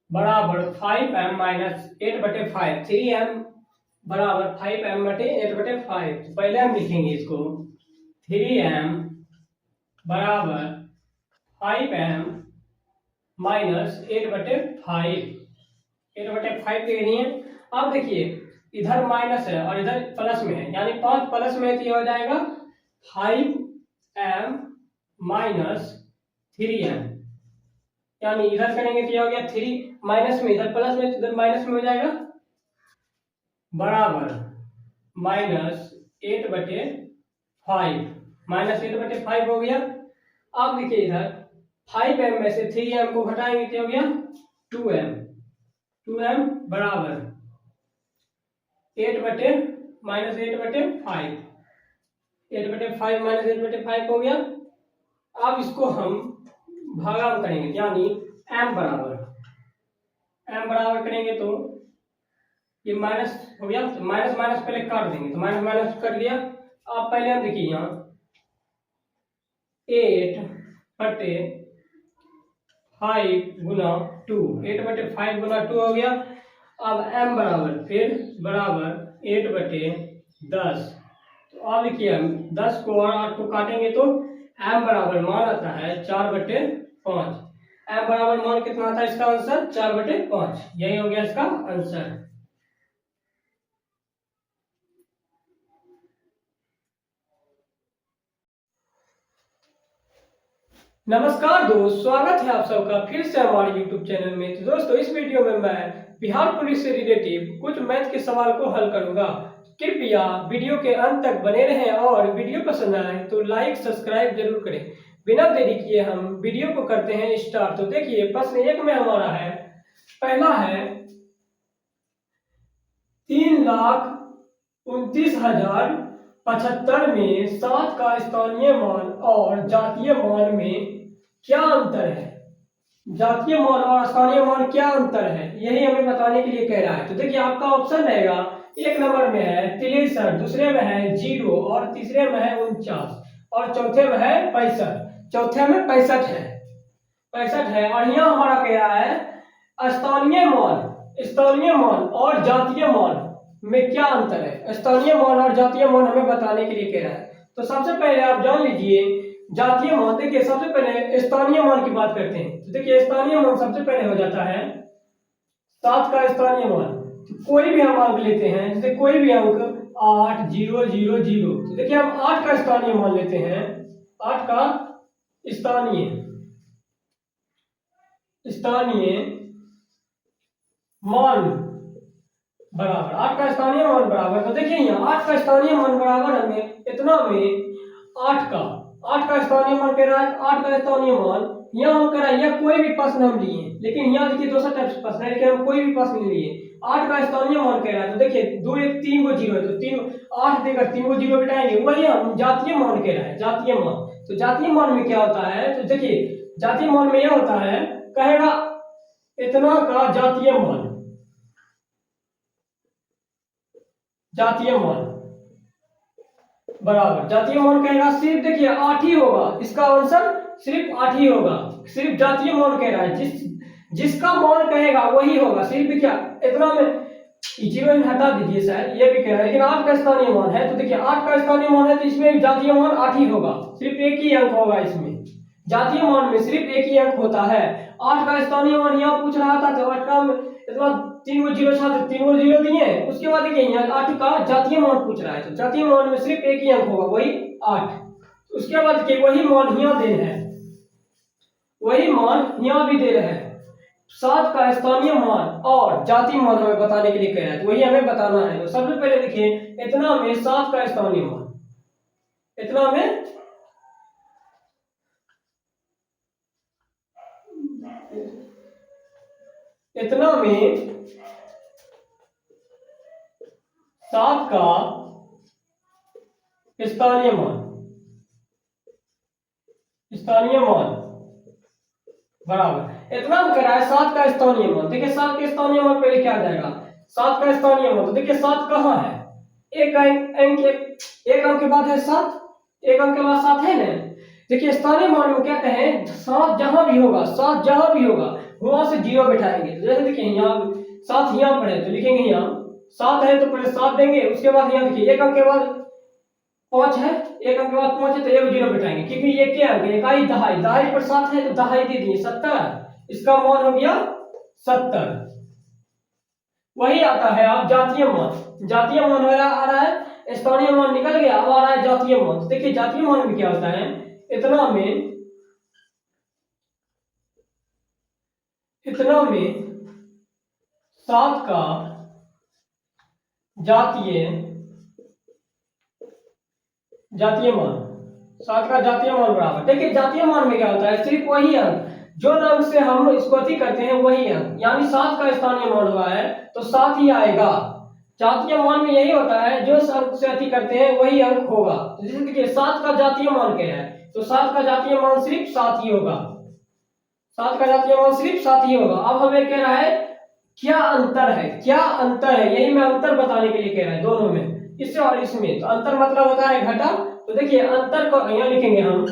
बराबर 5m माइनस 8/5, 3m बराबर 5m बटे 8/5। तो पहले हम लिखेंगे इसको 3m बराबर 5m माइनस 8/5। 8/5 लिख रही है। अब देखिए इधर माइनस है और इधर प्लस में है, यानी 5 प्लस में है तो ये हो जाएगा 5m माइनस 3m, यानी इधर करेंगे तो ये हो गया 3 माइनस में, इधर प्लस में, इधर माइनस में हो जाएगा, बराबर -8/5, -8/5 हो गया। अब देखिए इधर 5m में से 3m को घटाएंगे तो हो गया 2m, 2m बराबर 8/-8/5, 8/5 माइनस 8/5 हो गया। अब इसको हम भागा करेंगे, यानी m बराबर करेंगे तो ये माइनस हो गया, तो माइनस माइनस पहले काट देंगे, तो माइनस माइनस कट गया। अब पहले हम देखिए यहाँ 8/5 गुना 2, 8/5 गुना 2 हो गया। अब m बराबर फिर बराबर 8/10, तो अब देखिए हम 10 को और 8 को काटेंगे तो m बराबर मान आता है 4/5। m बराबर मान कितना आता है इसका आंसर 4/5, यही हो गया इसका आंसर। नमस्कार दोस्त, स्वागत है आप सबका फिर से हमारे YouTube चैनल में। तो दोस्तों इस वीडियो में मैं बिहार पुलिस से रिलेटिव कुछ मैथ के सवाल को हल करूंगा। कृपया वीडियो के अंत तक बने रहें और वीडियो पसंद आए तो लाइक सब्सक्राइब जरूर करें। बिना देरी किए हम वीडियो को करते हैं स्टार्ट। तो देखिए प्रश्न 1 में हमारा है, पहला है 3,29,075 में 7 का स्थानीय मान और जातीय मान में क्या अंतर है। जातीय मान और स्थानीय मान क्या अंतर है, यही हमें बताने के लिए कह रहा है। तो देखिए आपका ऑप्शन रहेगा, एक नंबर में है 63, दूसरे में है 0 और तीसरे में है 49 और चौथे में है 65। चौथे में 65 है, 65 है। और यहाँ हमारा कह रहा है स्थानीय मान और जातीय मान में क्या अंतर है। स्थानीय मान और जातीय मान हमें बताने के लिए कह रहा है। तो सबसे पहले आप जान लीजिए जातीय मान। देखिए सबसे पहले स्थानीय मान की बात करते हैं। तो देखिए स्थानीय मान सबसे पहले हो जाता है 7 का स्थानीय मान। तो कोई भी हम अंक लेते हैं, जैसे कोई भी अंक 8 0 0 0, तो देखिए हम 8 का स्थानीय मान लेते हैं, 8 का स्थानीय मान बराबर 8 का स्थानीय मान बराबर। तो देखिए यहाँ 8 का स्थानीय मान बराबर हमें इतना में 8 का स्थानीय मान कह रहा है। 8 का स्थानीय मान यहाँ हम कह रहा है, यह कोई भी प्रश्न हम लिए, लेकिन यहाँ देखिए दूसरा टाइप से प्रश्न है, लेकिन हम कोई भी प्रश्न नहीं लिए। 8 का स्थानीय मान कह रहा है, तो देखिए 2 1 3 को 0 है, तो 8 देकर 3 को 0 बिठाएंगे, वही हम जातीय मान कह रहा है, जातीय मान। तो जातीय मान में क्या होता है, तो देखिए जातीय मान में यह होता है, कहेगा इतना का जातीय मान, जातीय मान बराबर, जातीय मान कहेगा सिर्फ देखिए 8 ही होगा, इसका आंसर सिर्फ 8 ही होगा। सिर्फ जातीय मान कह रहा है, जिसका मान कहेगा वही होगा। सिर्फ क्या इतना में 0 हटा दीजिए सर, ये भी कह रहा है, लेकिन 8 का स्थानीय मान है, तो देखिए 8 का स्थानीय मान है तो इसमें जातीय मान 8 ही होगा, सिर्फ एक ही अंक होगा इसमें। जातीय मान में सिर्फ एक ही अंक होता है। 8 का स्थानीय मान यहाँ पूछ रहा था, तो 8 का इतना 3 को 0 छात्र 3 को 0 दिए, उसके बाद देखिए यहाँ 8 का जातीय मान पूछ रहा है, तो जातीय मान में सिर्फ एक ही अंक होगा, वही 8। उसके बाद देखिए वही मान यहाँ दे है, वही मान यहाँ भी दे रहे हैं। 7 का स्थानीय मान और जातीय मान हमें बताने के लिए कह रहा है, तो वही हमें बताना है। तो सबसे पहले देखिए इतना में 7 का स्थानीय मान, इतना में इतना में 7 का स्थानीय मान बराबर इतना कह रहा है 7 का स्थानीय मान। देखिए 7 का स्थानीय मान पहले क्या आ जाएगा, 7 का स्थानीय मान, तो देखिए 7 कहाँ है, एक अंक के बाद है 7, एक अंक के बाद 7 है ना। देखिए स्थानीय मान में क्या कहें, 7 जहां भी होगा, 7 जहां भी होगा वहां से 0 बैठाएंगे। तो जैसे देखिए यहाँ 7 यहाँ पर है, तो लिखेंगे यहाँ 7 है तो पहले 7 देंगे, उसके बाद यहाँ देखिए एक अंक के बाद 5 है, एक अंक के बाद 5 है तो एक 0 बैठाएंगे, क्योंकि ये क्या अंक है, इकाई दहाई पर 7 है तो दहाई दे दिए 70, इसका मान हो गया 70। वही आता है अब जातीय मान। जातीय मान आ रहा है, स्थानीय मान निकल गया, अब आ रहा है जातीय मान। तो देखिए जातीय मान में क्या होता है, इतना में 7 का जातीय मान, 7 का जातीय मान बराबर। देखिए जातीय मान में क्या होता है, सिर्फ वही अंक जो अंक से हम इसको अति करते हैं वही अंक, यानी 7 का स्थानीय मान हुआ है तो 7 ही आएगा। जातीय मान में यही होता है, जो अंक से अति करते हैं वही अंक होगा। तो जैसे देखिए 7 का जातीय मान क्या है, तो 7 का जातीय मान सिर्फ 7 ही होगा। 7 का जातीय मान सिर्फ 7 ही होगा। अब हमें कह रहा है क्या अंतर है, क्या अंतर है, यही मैं अंतर बताने के लिए कह रहा है दोनों में, इससे और इसमें। तो अंतर मतलब होता है घटा। तो देखिए अंतर को यहाँ लिखेंगे हम,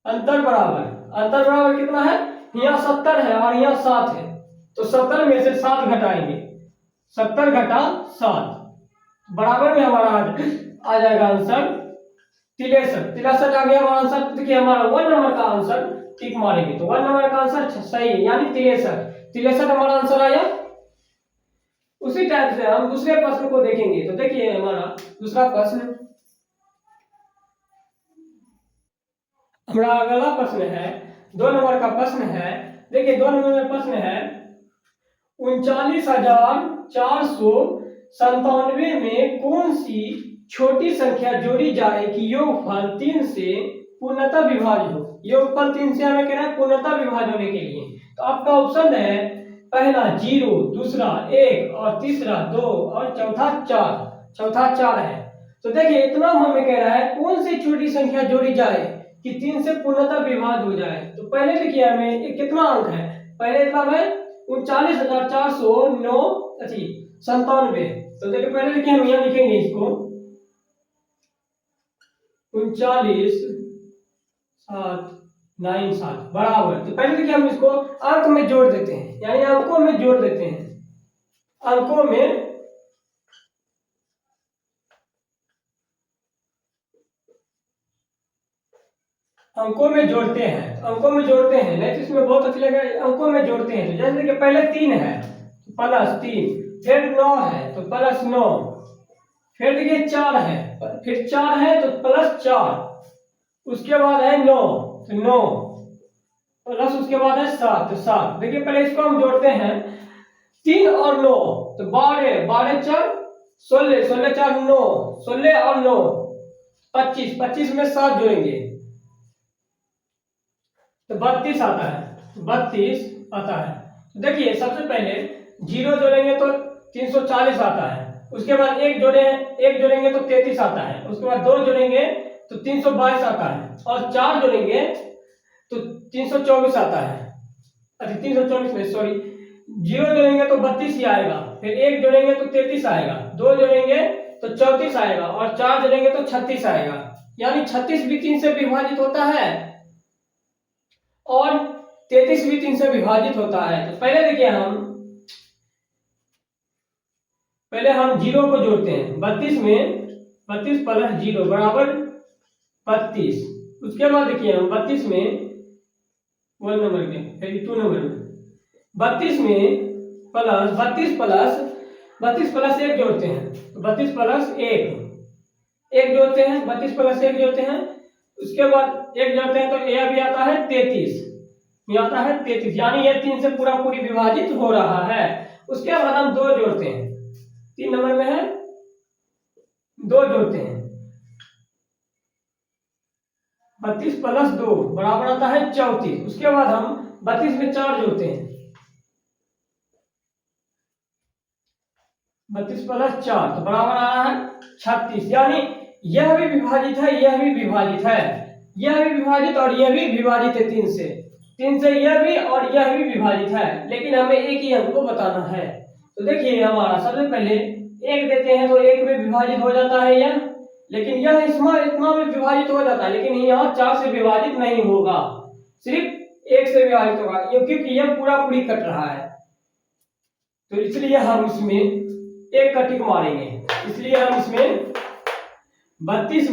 अंतर बराबर कितना है, यहाँ 70 है और यहाँ 7 है, तो 70 में से 7 घटाएंगे, 70 घटा 7 बराबर में हमारा आ जाएगा आंसर 63 आ गया हमारा आंसर। देखिए हमारा 1 नंबर का आंसर टिक मारेंगे तो 1 नंबर का आंसर सही है, यानी 63 हमारा आंसर आया। उसी टाइप से हम दूसरे प्रश्न को देखेंगे। तो देखिए हमारा दूसरा प्रश्न, हमारा अगला प्रश्न है 2 नंबर का प्रश्न है। देखिए 2 नंबर में प्रश्न है 39,497 में कौन सी छोटी संख्या जोड़ी जाए कि योगफल 3 से पूर्णतः विभाज्य हो। योगफल 3 से हमें कहना है पूर्णतः विभाज्य होने के लिए। तो आपका ऑप्शन है पहला 0, दूसरा 1 और तीसरा 2 और चौथा 4 है। तो देखिए इतना हमें कह रहा है कौन सी छोटी संख्या जोड़ी जाए कि 3 से पूर्णतः विभाज्य हो जाए। तो पहले देखिए हमें कितना अंक है, पहले इतना है 39,497। तो देखिए पहले देखिए हम यहाँ लिखेंगे इसको 39,797 बराबर। तो पहले देखिए हम इसको अंक में जोड़ देते हैं, यानी अंकों में जोड़ देते हैं, अंकों में जोड़ते हैं, अंकों में जोड़ते हैं, नहीं तो इसमें बहुत अच्छा लगेगा। अंकों में जोड़ते हैं तो जैसे देखिए पहले 3 है तो +3, फिर 9 है तो +9, फिर देखिए 4 है, फिर 4 है तो +4, उसके बाद है 9 तो 9 प्लस उसके बाद है 7 तो 7। देखिए पहले इसको हम जोड़ते हैं 3 और 9 तो 12, 12 4 16, 16 4 9, 16 और 9 25, 25 में 7 जोड़ेंगे तो 32 आता है, 32 आता है। तो देखिए सबसे पहले 0 जोड़ेंगे तो 340 आता है, उसके बाद 1 जोड़ेंगे तो 33 आता है, उसके बाद 2 जोड़ेंगे तो 322 आता है, और 4 जोड़ेंगे तो 324 आता है। अच्छा 324 में सॉरी, 0 जोड़ेंगे तो 32 ही आएगा, फिर 1 जोड़ेंगे तो 33 आएगा, 2 जोड़ेंगे तो 34 आएगा, और 4 जोड़ेंगे तो 36 आएगा। यानी 36 भी 3 से विभाजित होता है और 33 भी 3 से विभाजित होता है। तो पहले देखिए हम 0 को जोड़ते हैं, 32 में 32 + 0 बराबर 32। उसके बाद देखिए हम 32 में 1 नंबर के फिर 2 नंबर में 32 में प्लस 32 प्लस 1 जोड़ते हैं तो 32 + 1 जोड़ते हैं, 32 + 1 जोड़ते हैं, उसके बाद 1 जोड़ते हैं तो यह भी आता है 33, ये आता है 33, यानी ये 3 से पूरा पूरी विभाजित हो रहा है। उसके बाद हम 2 जोड़ते हैं, 3 नंबर में है 2 जोड़ते हैं, 32 + 2 बराबर आता है 34। उसके बाद हम 32 में 4 जोड़ते हैं, 32 + 4 तो बराबर आ रहा है 36। यानी यह भी विभाजित है, यह भी विभाजित है, यह भी विभाजित और यह भी विभाजित है 3 से यह भी और यह भी विभाजित है, लेकिन हमें एक ही अंक को बताना है। तो देखिए हमारा सबसे पहले 1 देते हैं तो 1 में विभाजित हो जाता है यह, लेकिन यह इसमें इतना में विभाजित हो जाता है, लेकिन यहाँ 4 से विभाजित नहीं होगा, सिर्फ 1 से विभाजित होगा, क्योंकि यह पूरा पूरी कट रहा है। तो इसलिए हम इसमें 1 का टिक मारेंगे, इसलिए हम इसमें 32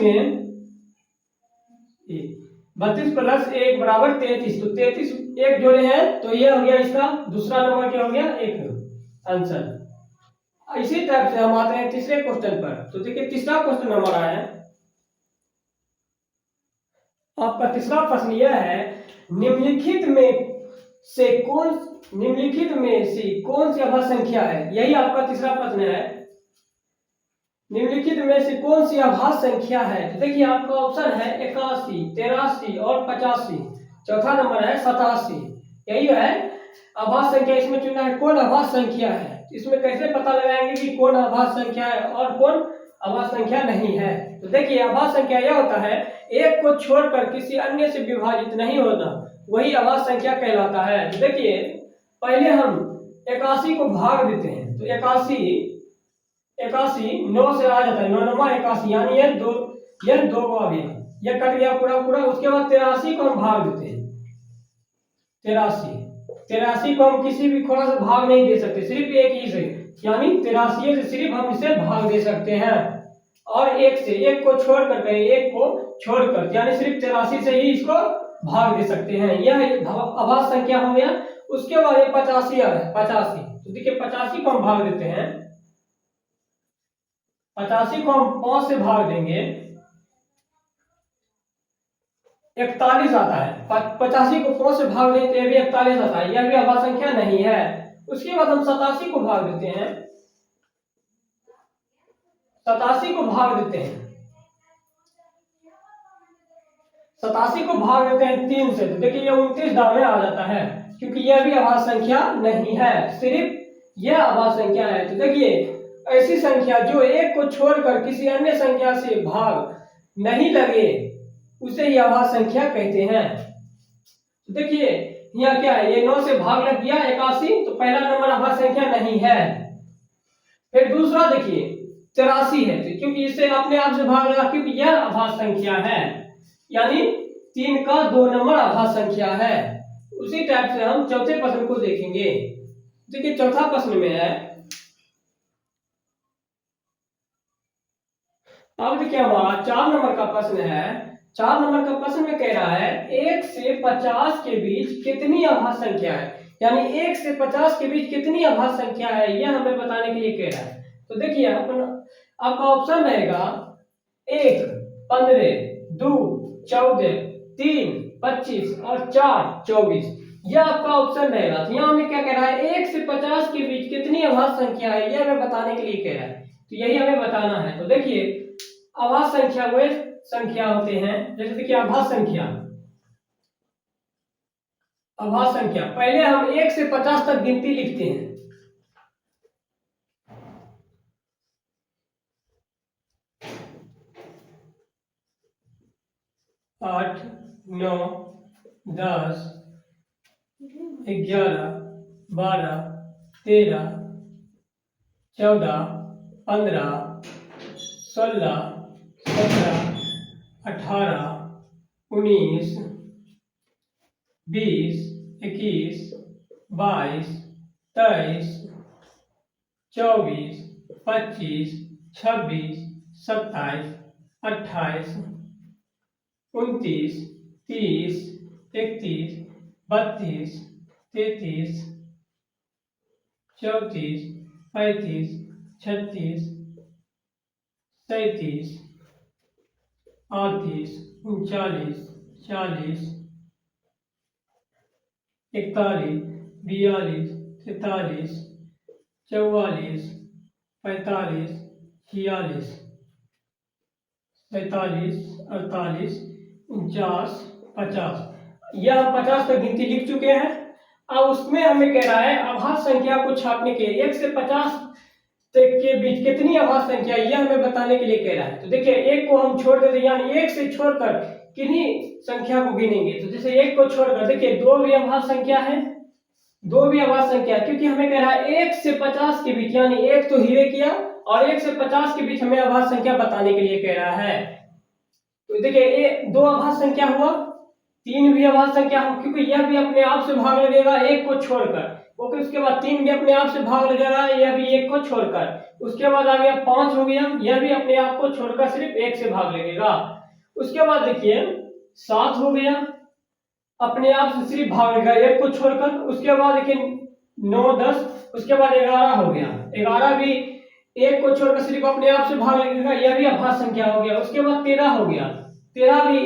32 प्लस 1 बराबर 33। तो 33 एक जोड़े हैं तो ये हो गया इसका दूसरा नंबर, क्या हो गया, एक आंसर। इसी टाइप से हम आते हैं तीसरे क्वेश्चन पर। तो देखिए तीसरा क्वेश्चन हमारा है, आपका तीसरा प्रश्न यह है, निम्नलिखित में से कौन सी अभाज्य संख्या है। यही आपका तीसरा प्रश्न है, निम्नलिखित में से कौन सी अभाज्य संख्या है। तो देखिए आपका ऑप्शन है 81, 83 और 85। चौथा नंबर है 87। यही है अभाज्य संख्या। इसमें चुनना है कौन अभाज्य संख्या है। इसमें कैसे पता लगाएंगे कि कौन अभाज्य संख्या है और कौन अभाज्य संख्या नहीं है। तो देखिए अभाज्य संख्या यह होता है, एक को छोड़कर किसी अन्य से विभाजित नहीं होना, वही अभाज्य संख्या कहलाता है। तो देखिए पहले हम 81 को भाग देते हैं, तो 81 9 से आ जाता है, 9 9 81, यानी ये दो को आ गया, ये कट गया पूरा पूरा। उसके बाद 83 को हम भाग देते हैं, 83 को हम किसी भी खोड़ा से भाग नहीं दे सकते, सिर्फ एक ही से, यानी 83 से सिर्फ हम इसे भाग दे सकते हैं। और एक से, एक को छोड़कर यानी सिर्फ 83 से ही इसको भाग दे सकते हैं, यह अभाज्य संख्या हो गया। उसके बाद ये 85 आ रहा है, 85। तो देखिए 85 को हम भाग देते हैं, 85 को हम 5 से भाग देंगे, 41 आता है। 85 को 5 से भाग देते हैं, भी 41 आता है, यह भी अभाज्य संख्या नहीं है। उसके बाद हम 87 को भाग देते हैं, 87 को भाग देते हैं 3 से। तो देखिए ये 29 दाव में आ जाता है, क्योंकि यह भी अभाज्य संख्या नहीं है, सिर्फ यह अभाज्य संख्या है। तो देखिए ऐसी संख्या जो एक को छोड़कर किसी अन्य संख्या से भाग नहीं लगे, उसे ही अभाज्य संख्या कहते हैं। तो देखिए यहाँ क्या है, ये 9 से भाग लग गया 81, तो पहला नंबर अभाज्य संख्या नहीं है। फिर दूसरा देखिए 83 है, तो क्योंकि इसे अपने आप से भाग लगा, क्योंकि यह अभाज्य संख्या है, यानी 3 का 2 नंबर अभाज्य संख्या है। उसी टाइप से हम चौथे प्रश्न को देखेंगे। देखिए चौथा प्रश्न में है, अब देखिए हमारा 4 नंबर का प्रश्न है। 4 नंबर का प्रश्न में कह रहा है 1 से 50 के बीच कितनी अभाज्य संख्या है, यानी 1 से 50 के बीच कितनी अभाज्य संख्या है, यह हमें बताने के लिए कह रहा है। तो देखिए आपका ऑप्शन रहेगा 1 15, 2 14, 3 25 और 4 24। यह आपका ऑप्शन रहेगा। तो यहाँ हमें क्या कह रहा है, 1 से 50 के बीच कितनी अभाज्य संख्या है, यह हमें बताने के लिए कह रहा है। तो यही हमें बताना है। तो देखिए अभाज्य संख्या वे संख्या होते हैं, जैसे देखिए अभाज्य संख्या पहले हम 1 से 50 तक गिनती लिखते हैं। 8 9 10 11 12 13 14 15 16 17 18 19 20 21 22 23 24 25 26 27 28 29 30 31 32 33 34 35 36 37 38 39 40 41 42 43 44 45 46 47 48 49 50। यह हम 50 तक गिनती लिख चुके हैं। अब उसमें हमें कह रहा है अभाज्य संख्या को छापने के लिए 1 से 50 तक के बीच कितनी अभाज्य संख्या, यह हमें बताने के लिए कह रहा है। तो देखिए एक को हम छोड़ देते, यानी 1 से छोड़कर किन्हीं संख्या को गिनेंगे। तो जैसे 1 को छोड़कर देखिए 2 भी अभाज्य संख्या है, 2 भी अभाज्य संख्या, क्योंकि हमें कह रहा है 1 से 50 के बीच, यानी 1 तो हीरे किया और 1 से 50 के बीच हमें अभाज्य संख्या बताने के लिए कह रहा है। तो देखिए 2 अभाज्य संख्या हुआ, 3 भी अभाज्य संख्या हो, क्योंकि यह भी अपने आप से भाग लगेगा 1 को छोड़कर। ओके, उसके बाद 3 भी अपने आप से भाग लगेगा, यह भी 1 को छोड़कर। उसके बाद आ गया 5 हो गया, यह भी अपने आप को छोड़कर सिर्फ 1 से भाग लगेगा। उसके बाद देखिए 7 हो गया, अपने आप से सिर्फ भागेगा एक को छोड़कर। उसके बाद देखिए 9 10, उसके बाद 11 हो गया, 11 भी एक को छोड़कर सिर्फ अपने आप से भाग लगेगा, यह भी अभाज्य संख्या हो गया। उसके बाद 13 हो गया, 13 भी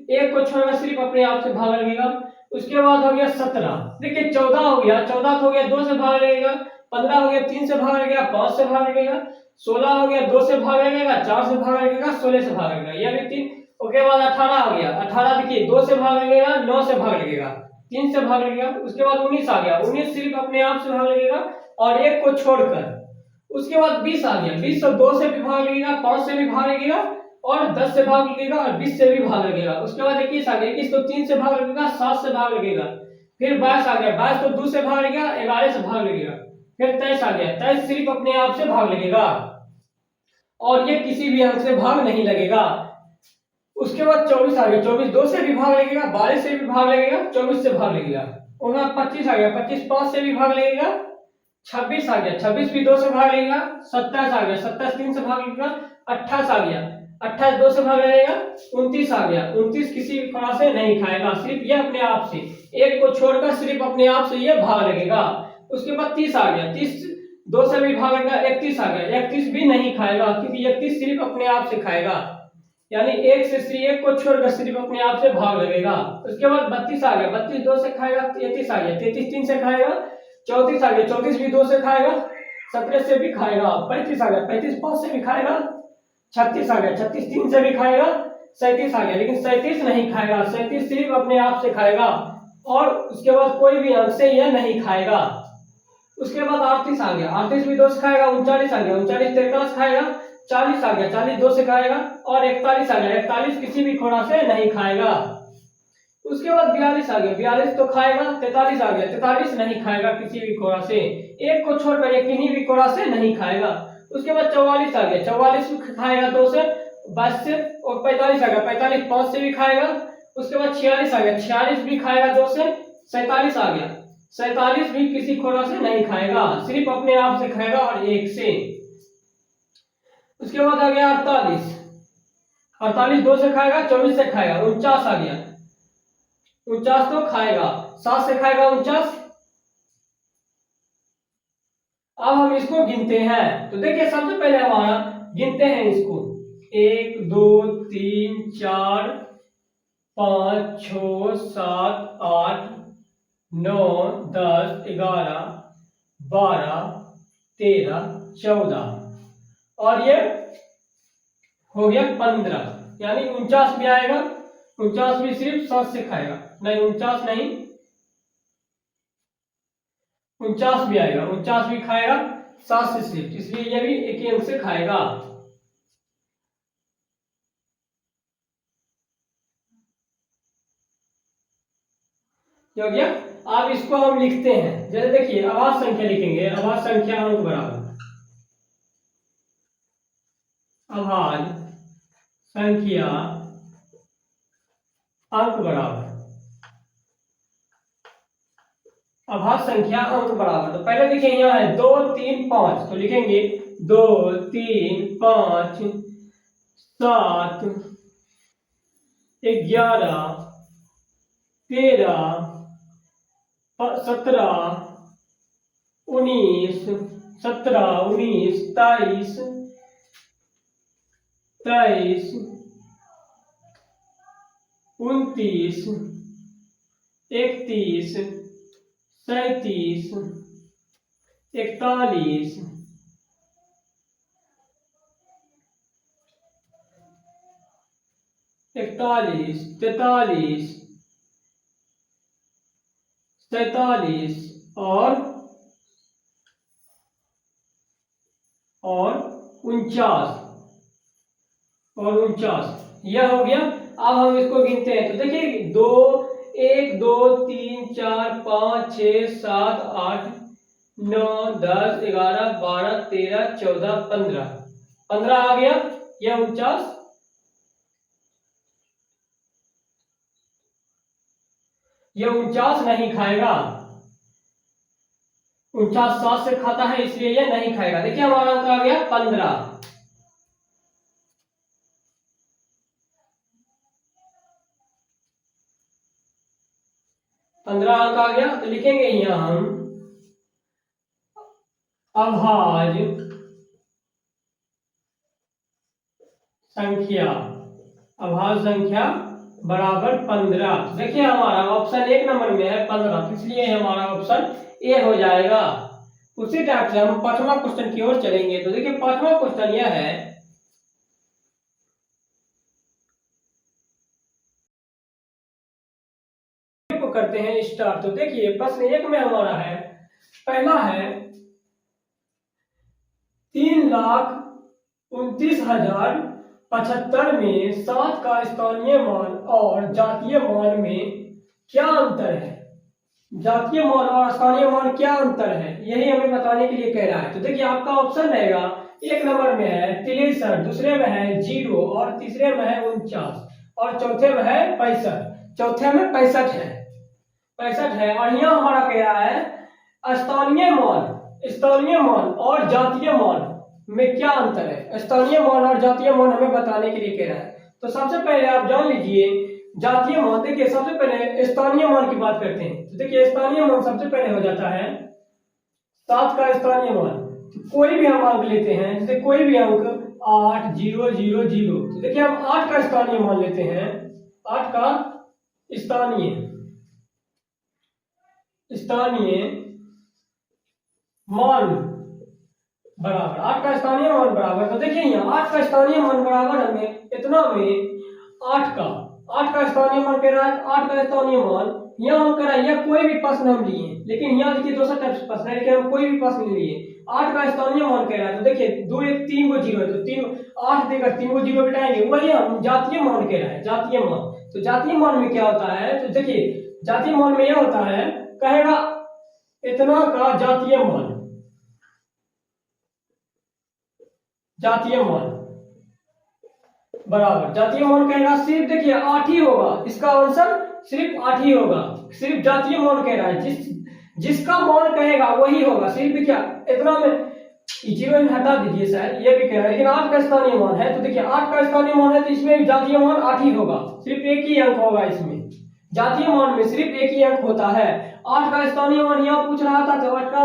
एक को छोड़कर सिर्फ अपने आप से भाग लगेगा। उसके बाद हो गया 17, देखिए 14 हो गया, 14 हो गया 2 से भाग लगेगा, 15 हो गया 3 से भाग लगेगा, 5 से भाग लगेगा, 16 हो गया 2 से भाग लगेगा, 4 से भाग लगेगा, 16 से भाग लगेगा, यह भी 3। उसके बाद 18 हो गया, 18 देखिए 2 से भाग लगेगा, 9 से भाग लगेगा, 3 से भाग लगेगा। उसके बाद 19 आ गया, 19 सिर्फ अपने आप से भाग लगेगा और एक को छोड़कर। उसके बाद 20 आ गया, 20 तो 2 से भी भाग लगेगा, 5 से भी भाग लगेगा और 10 से भाग लगेगा और 20 से भी भाग लगेगा। उसके बाद 21 आ गया, 21 तो 3 से भाग लगेगा, 7 से भाग लगेगा। फिर 22 आ गया, 22 तो 2 से भाग लगेगा, 11 से भाग लगेगा। फिर 23 आ गया, 23 सिर्फ अपने आप से भाग लगेगा और ये किसी भी अंक से भाग नहीं लगेगा। उसके बाद 24 आ गया, 24 2 से भी भाग लगेगा, 12 से भी भाग लगेगा, 24 से भाग लगेगा। और 25 आ गया, 25 5 से भी भाग लगेगा, 26 आ गया, 26 भी 2 से भाग लगेगा, 27 आ गया, 27 3 से भाग लगेगा, 28 आ गया, 28 2 से भाग लगेगा, 29 आ गया, 29 किसी तरह से नहीं खाएगा, सिर्फ ये अपने आप से एक को छोड़कर सिर्फ अपने आप से ये भाग लगेगा। उसके बाद 30 आ गया, 30 2 से भी भाग लगेगा, 31 आ गया, 31 भी नहीं खाएगा क्योंकि 31 सिर्फ अपने आप से खाएगा, यानी एक से सिर्फ एक को छोड़कर सिर्फ अपने आप से भाग लगेगा। उसके बाद 32 आ गया, 32 2 से खाएगा, 33 आ गया, 33 3 से खाएगा, 34 आ गया, 34 भी 2 से खाएगा, 17 से भी खाएगा, 35 आ गया, 35 5 से भी खाएगा, 36 आ गया, 36 3 से भी खाएगा, 37 आ गया, लेकिन 37 नहीं खाएगा, 37 सिर्फ अपने आप से खाएगा और उसके बाद कोई भी अंक से यह नहीं खाएगा। उसके बाद 38 आ गया, 38 भी 2 से खाएगा, 39 आ गया, 39 43 खाएगा, 40 आ गया, 40 2 से खाएगा और 41 आ गया, 41 किसी भी खोरा से नहीं खाएगा। उसके बाद 42 आ गया, 42 तो खाएगा, 43 आ गया, 43 नहीं खाएगा किसी भी खोरा से, एक को छोड़कर एक किन्हीं भी खोरा से नहीं खाएगा। उसके बाद 44 आ गया, 44 खाएगा 2 से 22 से और 45 आ गया, 45 5 से भी खाएगा। उसके बाद 46 आ गया, 46 भी खाएगा 2 से, 47 आ गया, 47 भी किसी खोरा से नहीं खाएगा, सिर्फ अपने आप से खाएगा और एक से। उसके बाद आ गया 48, 48 2 से खाएगा, 24 से खाएगा, 49 आ गया, 49 तो खाएगा, 7 से खाएगा 49। अब हम इसको गिनते हैं, तो देखिए सबसे पहले हमारा गिनते हैं इसको, 1 2 3 4 5 6 7 8 9 10 11 12 13 14 और ये हो गया 15, यानी 49 भी आएगा। 49 भी सिर्फ 7 से खाएगा, नहीं 49 नहीं, 49 भी आएगा, 49 भी खाएगा 7 से सिर्फ, इसलिए ये भी एक ही अंक से खाएगा। क्या हो गया? अब इसको हम लिखते हैं, जैसे देखिए अभाज्य संख्या लिखेंगे, अभाज्य संख्या अंक बराबर अभाज्य संख्या अंक बराबर अभाज्य संख्या अंक बराबर। तो पहले देखिए यहाँ है 2 3 5, तो लिखेंगे 2 3 5 7 11 13 17 19 17 19 23 23 29 31 37 41 41 43 47 और 49 यह हो गया। अब हम इसको गिनते हैं, तो देखिए 2 1 2 3 4 5 6 7 8 9 10 11 12 13 14 15 15 आ गया, यह 49, यह 49 नहीं खाएगा, 49 7 से खाता है इसलिए यह नहीं खाएगा। देखिए हमारा अंक आ गया 15। 15 अंक आ गया। तो लिखेंगे यहाँ हम अभाज्य संख्या, अभाज्य संख्या बराबर 15। देखिए हमारा ऑप्शन 1 नंबर में है 15, इसलिए हमारा ऑप्शन ए हो जाएगा। उसी टाइप से हम पांचवा क्वेश्चन की ओर चलेंगे। तो देखिए पांचवा क्वेश्चन यह है, करते हैं स्टार्ट। तो देखिए प्रश्न 1 में हमारा है, पहला है 3,29,075 में 7 का स्थानीय मान और जातीय मान में क्या अंतर है। जातीय मान और स्थानीय मान क्या अंतर है, यही हमें बताने के लिए कह रहा है। तो देखिए आपका ऑप्शन रहेगा, 1 नंबर में है 63, दूसरे में है 0 और तीसरे में है 49 और चौथे में है 65। चौथे में 65 है, 65 है। और यहाँ हमारा कह रहा है स्थानीय मान और जातीय मान में क्या अंतर है। स्थानीय मान और जातीय मान हमें बताने के लिए कह रहा है। तो सबसे पहले आप जान लीजिए जातीय मान। देखिए सबसे पहले स्थानीय मान की बात करते हैं। तो देखिए स्थानीय मान सबसे पहले हो जाता है 7 का स्थानीय मान। तो कोई भी हम अंक लेते हैं, जैसे कोई भी अंक 8 0 0 0। तो देखिए हम 8 का स्थानीय मान लेते हैं, 8 का स्थानीय मान बराबर 8 का स्थानीय मान बराबर। तो देखिए यहाँ 8 का स्थानीय मान बराबर हमें इतना में 8 का स्थानीय मान कह रहा है। 8 का स्थानीय मान यहाँ हम कह रहा है, यह कोई भी प्रश्न हम लिए, लेकिन यहाँ देखिए दूसरा टाइप से प्रश्न है, लेकिन हम कोई भी प्रश्न नहीं लिए। 8 का स्थानीय मान कह रहा है। तो देखिए 2 1 3 को 0 है, तो 3 8 देकर 3 को 0 बिठाएंगे, वही हम जातीय मान कह रहा है, जातीय मान। तो जातीय मान में क्या होता है, तो देखिए जातीय मान में यह होता है, कहेगा इतना का जातीय मान, बराबर जातीय मान कहेगा सिर्फ देखिए 8 ही होगा, इसका आंसर सिर्फ 8 ही होगा। सिर्फ जातीय मान कह रहा है, जिसका मान कहेगा वही होगा। सिर्फ क्या इतना में 0 हटा दीजिए, शायद ये भी कह रहा है, लेकिन 8 का स्थानीय मान है। तो देखिए 8 का स्थानीय मान है, तो इसमें जातीय मान 8 ही होगा, सिर्फ एक ही अंक होगा। इसमें जातीय मान में सिर्फ एक ही अंक होता है। 8 का स्थानीय मान यहाँ पूछ रहा था, तो 8 का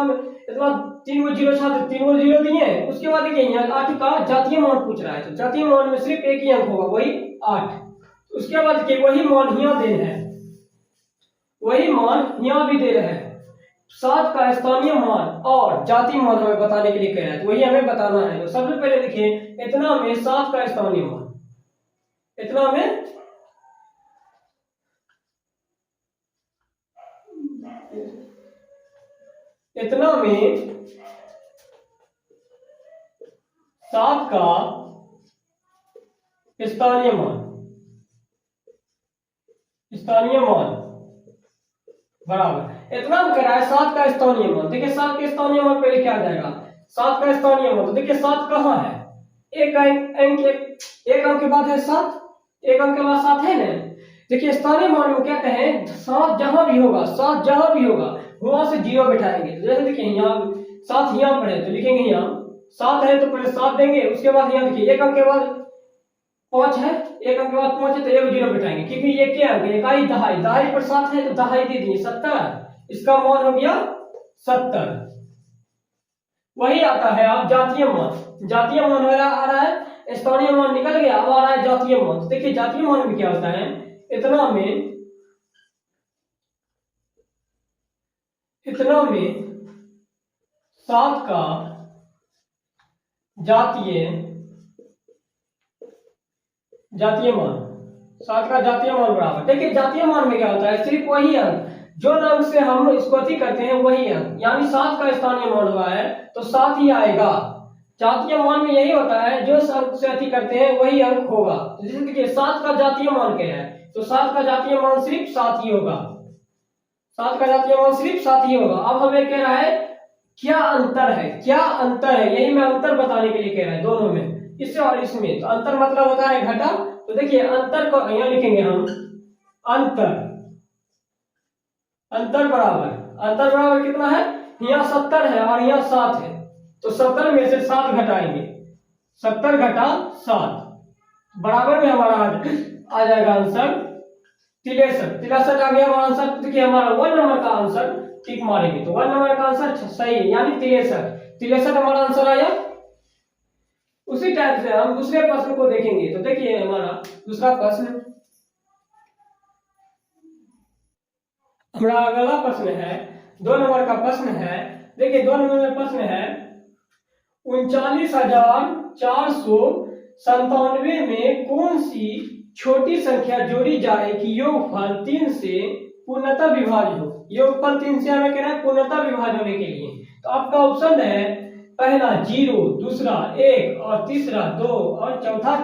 इतना 3 को 0 छात्र 3 को 0 दिए। उसके बाद देखिए यहाँ 8 का जातीय मान पूछ रहा है, तो जातीय मान में सिर्फ एक ही अंक होगा, वही 8। उसके बाद देखिए वही मान यहाँ दे रहे हैं, वही मान यहाँ भी दे रहे हैं। 7 का स्थानीय मान और जातीय मान हमें बताने के लिए कह रहा है, तो वही हमें बताना है। तो सबसे पहले देखिए इतना में 7 का स्थानीय मान, इतना में इतना में 7 का स्थानीय मान बराबर इतना कह रहा है 7 का स्थानीय मान। देखिए 7 के स्थानीय मान पहले क्या आ जाएगा, 7 का स्थानीय मान। तो देखिए 7 कहाँ है, एक अंक के बाद है 7, एक अंक के बाद 7 है ना। देखिए स्थानीय मान में क्या कहें, 7 जहां भी होगा, 7 जहां भी होगा वहां से 0 बैठाएंगे। तो जैसे देखिए यहाँ 7 यहाँ पर है, तो लिखेंगे यहाँ 7 है तो पहले 7 देंगे। उसके बाद यहाँ देखिए एक अंक के बाद 5 है, एक अंक के बाद 5 है, तो एक 0 बैठाएंगे, क्योंकि ये क्या अंक है, इकाई दहाई, दहाई पर 7 है तो दहाई दे दिए 70, इसका मान हो गया 70। वही आता है अब जातीय मान। जातीय मान आ रहा है, स्थानीय मान निकल गया, अब आ रहा है जातीय मान। तो देखिए जातीय मान में क्या होता है, इतना में 7 का जातीय मान, 7 का जातीय मान बराबर। देखिए जातीय मान में क्या होता है, सिर्फ वही अंक जो अंक से हम इसको अति करते हैं वही अंक, यानी 7 का स्थानीय मान हुआ है तो 7 ही आएगा। जातीय मान में यही होता है, जो अंक से अति करते हैं वही अंक होगा। तो जैसे देखिए 7 का जातीय मान क्या है, तो 7 का जातीय मान सिर्फ 7 ही होगा, 7 का जातीय मान सिर्फ 7 ही होगा। अब हमें कह रहा है क्या अंतर है, क्या अंतर है, यही मैं अंतर बताने के लिए कह रहा है दोनों में, इससे और इसमें। तो अंतर मतलब होता है घटा। तो देखिए अंतर को यहाँ लिखेंगे हम, अंतर बराबर कितना है, यहाँ 70 है और यहाँ 7 है, तो 70 में से 7 घटाएंगे, 70 घटा 7 बराबर में हमारा आ जाएगा आंसर 63 आ गया हमारा आंसर। देखिए हमारा 1 नंबर का आंसर टिक मारेंगे तो 1 नंबर का आंसर सही है, यानी 63 हमारा आंसर आया। उसी टाइप से हम दूसरे प्रश्न को देखेंगे। तो देखिए हमारा दूसरा प्रश्न, हमारा अगला प्रश्न है 2 नंबर का प्रश्न है। देखिए 2 नंबर में प्रश्न है 39,497 में कौन सी छोटी संख्या जोड़ी जाए कि योगफल 3 से पूर्णतः विभाज्य हो। योगफल 3 से हमें कहना है पूर्णतः विभाज्य होने के लिए। तो आपका ऑप्शन है पहला 0, दूसरा 1 और तीसरा 2 और चौथा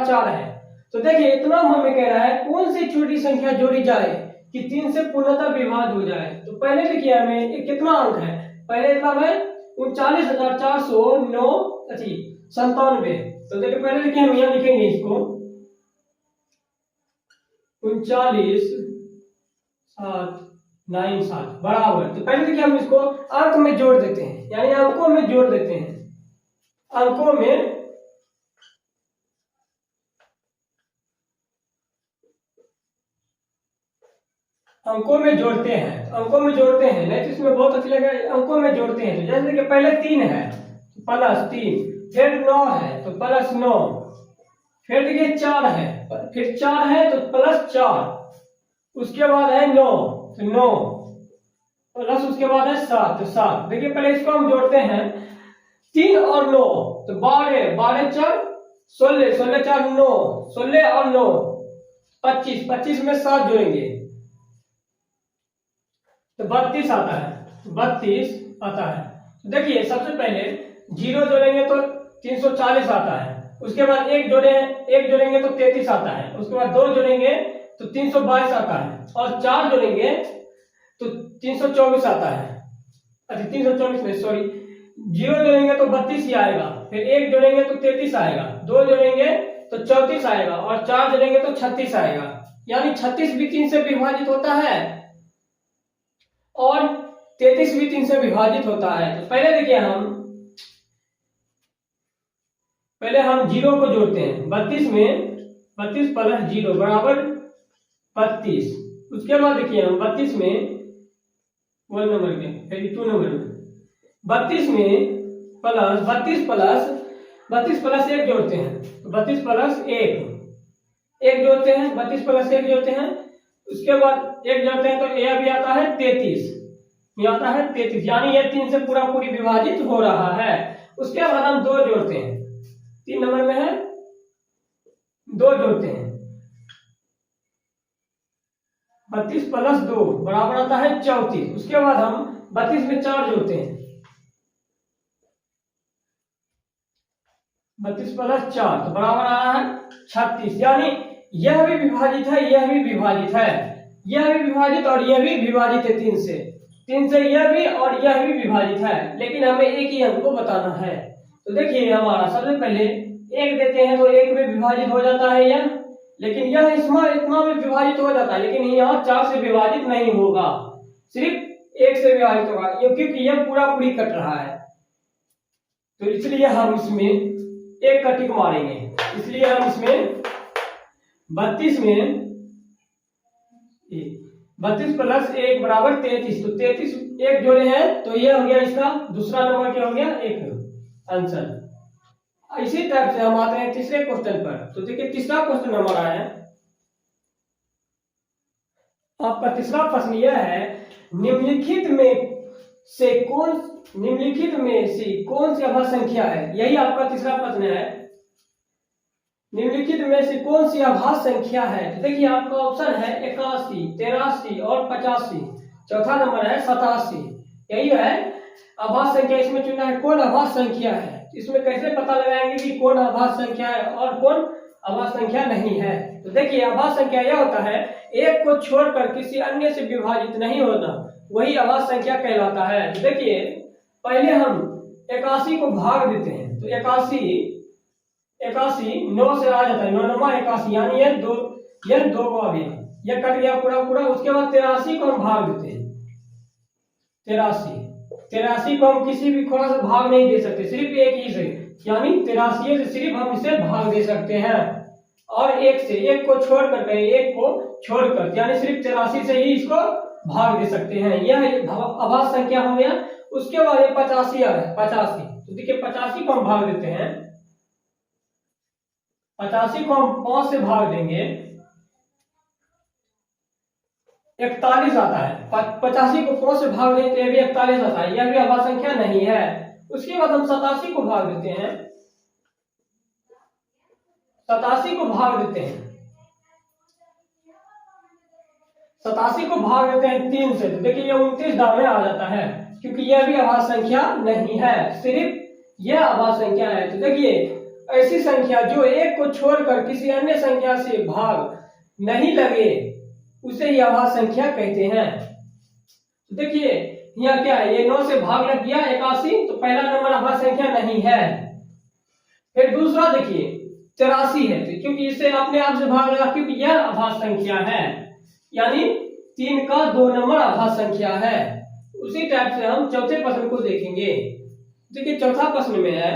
4 है। तो देखिए इतना हमें कह रहा है कौन सी छोटी संख्या जोड़ी जाए कि 3 से पूर्णतः विभाज्य हो जाए। तो पहले देखिए हमें कितना अंक है, पहले इतना है 39,497। तो देखिए पहले देखिए हम यहाँ लिखेंगे इसको 39,797 बराबर। तो पहले देखिए हम इसको अंक में जोड़ देते हैं, यानी अंकों में जोड़ देते हैं। अंकों में जोड़ते हैं, अंकों में जोड़ते हैं, नहीं तो इसमें बहुत अच्छा लगेगा। अंकों में जोड़ते हैं तो जैसे कि पहले 3 है तो +3, फिर 9 है तो +9, फिर देखिए 4 है, फिर 4 है तो +4, उसके बाद है 9 तो 9 प्लस उसके बाद है 7 तो 7। देखिए पहले इसको हम जोड़ते हैं 3 और 9 तो 12, 12 4 16, 16 4 9, 16 और 9 25, 25 में 7 जोड़ेंगे तो 32 आता है, 32 आता है। तो देखिए सबसे पहले 0 जोड़ेंगे तो 340 आता है, उसके बाद 1 जोड़ेंगे तो 33 आता है, उसके बाद 2 जोड़ेंगे तो 322 आता है, और 4 जोड़ेंगे तो 324 आता है। अच्छा 324 में सॉरी, 0 जोड़ेंगे तो 32 ही आएगा, फिर 1 जोड़ेंगे तो 33 आएगा, 2 जोड़ेंगे तो 34 आएगा, और 4 जोड़ेंगे तो 36 आएगा। यानी 36 भी 3 से विभाजित होता है और 33 भी 3 से विभाजित होता है। तो पहले देखिए हम 0 को जोड़ते हैं 32 में, 32 प्लस 0 बराबर 32। उसके बाद देखिए हम 32 में 1 नंबर के फिर 2 नंबर में 32 में प्लस 32 प्लस 1 जोड़ते हैं तो 32 प्लस 1 जोड़ते हैं, 32 प्लस 1 जोड़ते हैं, उसके बाद 1 जोड़ते हैं तो यह भी आता है 33, ये आता है 33, यानी ये 3 से पूरा पूरी विभाजित हो रहा है। उसके बाद हम 2 जोड़ते हैं, 3 नंबर में है 2 जोड़ते हैं, 32 प्लस 2 बराबर आता है 34। उसके बाद हम 32 में 4 जोड़ते हैं, 32 प्लस 4 तो बराबर आ रहा है 36। यानी यह भी विभाजित है, यह भी विभाजित है, यह भी विभाजित और यह भी विभाजित है 3 से यह भी और यह भी विभाजित है, लेकिन हमें एक ही अंक को बताना है। तो देखिए हमारा सबसे पहले 1 देते हैं तो 1 में विभाजित हो जाता है यह, लेकिन यह इसमें इतना में विभाजित हो जाता है, लेकिन यहाँ 4 से विभाजित नहीं होगा, सिर्फ 1 से विभाजित होगा, क्योंकि यह पूरा पूरी कट रहा है। तो इसलिए हम इसमें 1 का टिक मारेंगे। इसलिए हम इसमें 32 में 32 प्लस 1 बराबर 33, तो 33 1 जोड़े हैं तो यह हो गया इसका दूसरा नंबर क्या हो गया 1 आंसर। इसी टाइप से हम आते हैं तीसरे क्वेश्चन पर। तो देखिए तीसरा क्वेश्चन हमारा है, आपका तीसरा प्रश्न यह है निम्नलिखित में से कौन सी अभाज्य संख्या है। यही आपका तीसरा प्रश्न है, निम्नलिखित में से कौन सी अभाज्य संख्या है। तो देखिए आपका ऑप्शन है 81, 83 और 85, चौथा नंबर है 87। यही है अभाज्य संख्या, इसमें चुनना है कौन अभाज्य संख्या है। इसमें कैसे पता लगाएंगे कि कौन अभाज्य संख्या है और कौन अभाज्य संख्या नहीं है। तो देखिए अभाज्य संख्या यह होता है एक को छोड़कर किसी अन्य से विभाजित नहीं होना, वही अभाज्य संख्या कहलाता है। तो देखिए पहले हम 81 को भाग देते हैं तो 81 9 से आ जाता है, 9 9 81, यानी यह 2 को आ गया, यह कट गया पूरा पूरा। उसके बाद 83 को हम भाग देते हैं, 83 को हम किसी भी खोला से भाग नहीं दे सकते, सिर्फ एक ही से, यानी 83 से सिर्फ हम इसे भाग दे सकते हैं। और एक से, एक को छोड़कर कहें, एक को छोड़कर, यानी सिर्फ 83 से ही इसको भाग दे सकते हैं। यह अभाज्य संख्या हो गया। उसके बाद ये 85 आ है, 85। तो देखिए 85 को हम भाग देते हैं, 85 को हम 5 से भाग देंगे, 41 आता है। 85 को 5 से भाग देते हैं, 41 आता है। यह भी अभाज्य संख्या नहीं है। उसके बाद हम 87 को भाग देते हैं, 87 को भाग देते हैं, 87 को भाग देते हैं 3 से, तो देखिए ये 29 दावे आ जाता है, क्योंकि यह भी अभाज्य संख्या नहीं है, सिर्फ यह अभाज्य संख्या है। तो देखिए ऐसी संख्या जो एक को छोड़कर किसी अन्य संख्या से भाग नहीं लगे उसे ही अभाज्य संख्या कहते हैं। तो देखिए यहाँ क्या है, ये 9 से भाग लग गया 81, तो पहला नंबर अभाज्य संख्या नहीं है। फिर दूसरा देखिए 84 है, तो क्योंकि इसे अपने आप से भाग लगा, क्योंकि यह अभाज्य संख्या है, यानी 3 का 2 नंबर अभाज्य संख्या है। उसी टाइप से हम चौथे प्रश्न को देखेंगे। देखिए चौथा प्रश्न में है,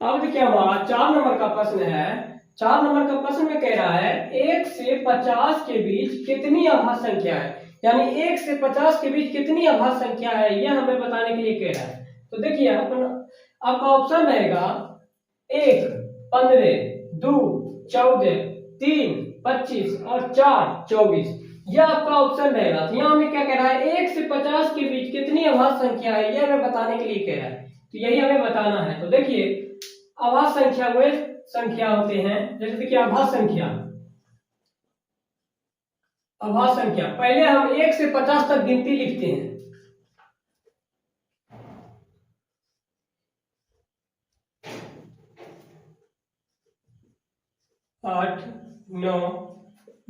अब देखिए हमारा 4 नंबर का प्रश्न है। 4 नंबर का प्रश्न में कह रहा है 1 से 50 के बीच कितनी अभाज्य संख्या है, यानी 1 से 50 के बीच कितनी अभाज्य संख्या है, यह हमें बताने के लिए कह रहा है। तो देखिए आपका ऑप्शन रहेगा 1 15, 2 14, 3 25 और 4 24। यह आपका ऑप्शन रहेगा। तो यहाँ हमें क्या कह रहा है, 1 से 50 के बीच कितनी अभाज्य संख्या है, यह हमें बताने के लिए कह रहा है। तो यही हमें बताना है। तो देखिए अभाज्य संख्या वे संख्या होते हैं, जैसे देखिए अभाज्य संख्या, अभाज्य संख्या पहले हम 1 से 50 तक गिनती लिखते हैं। 8 9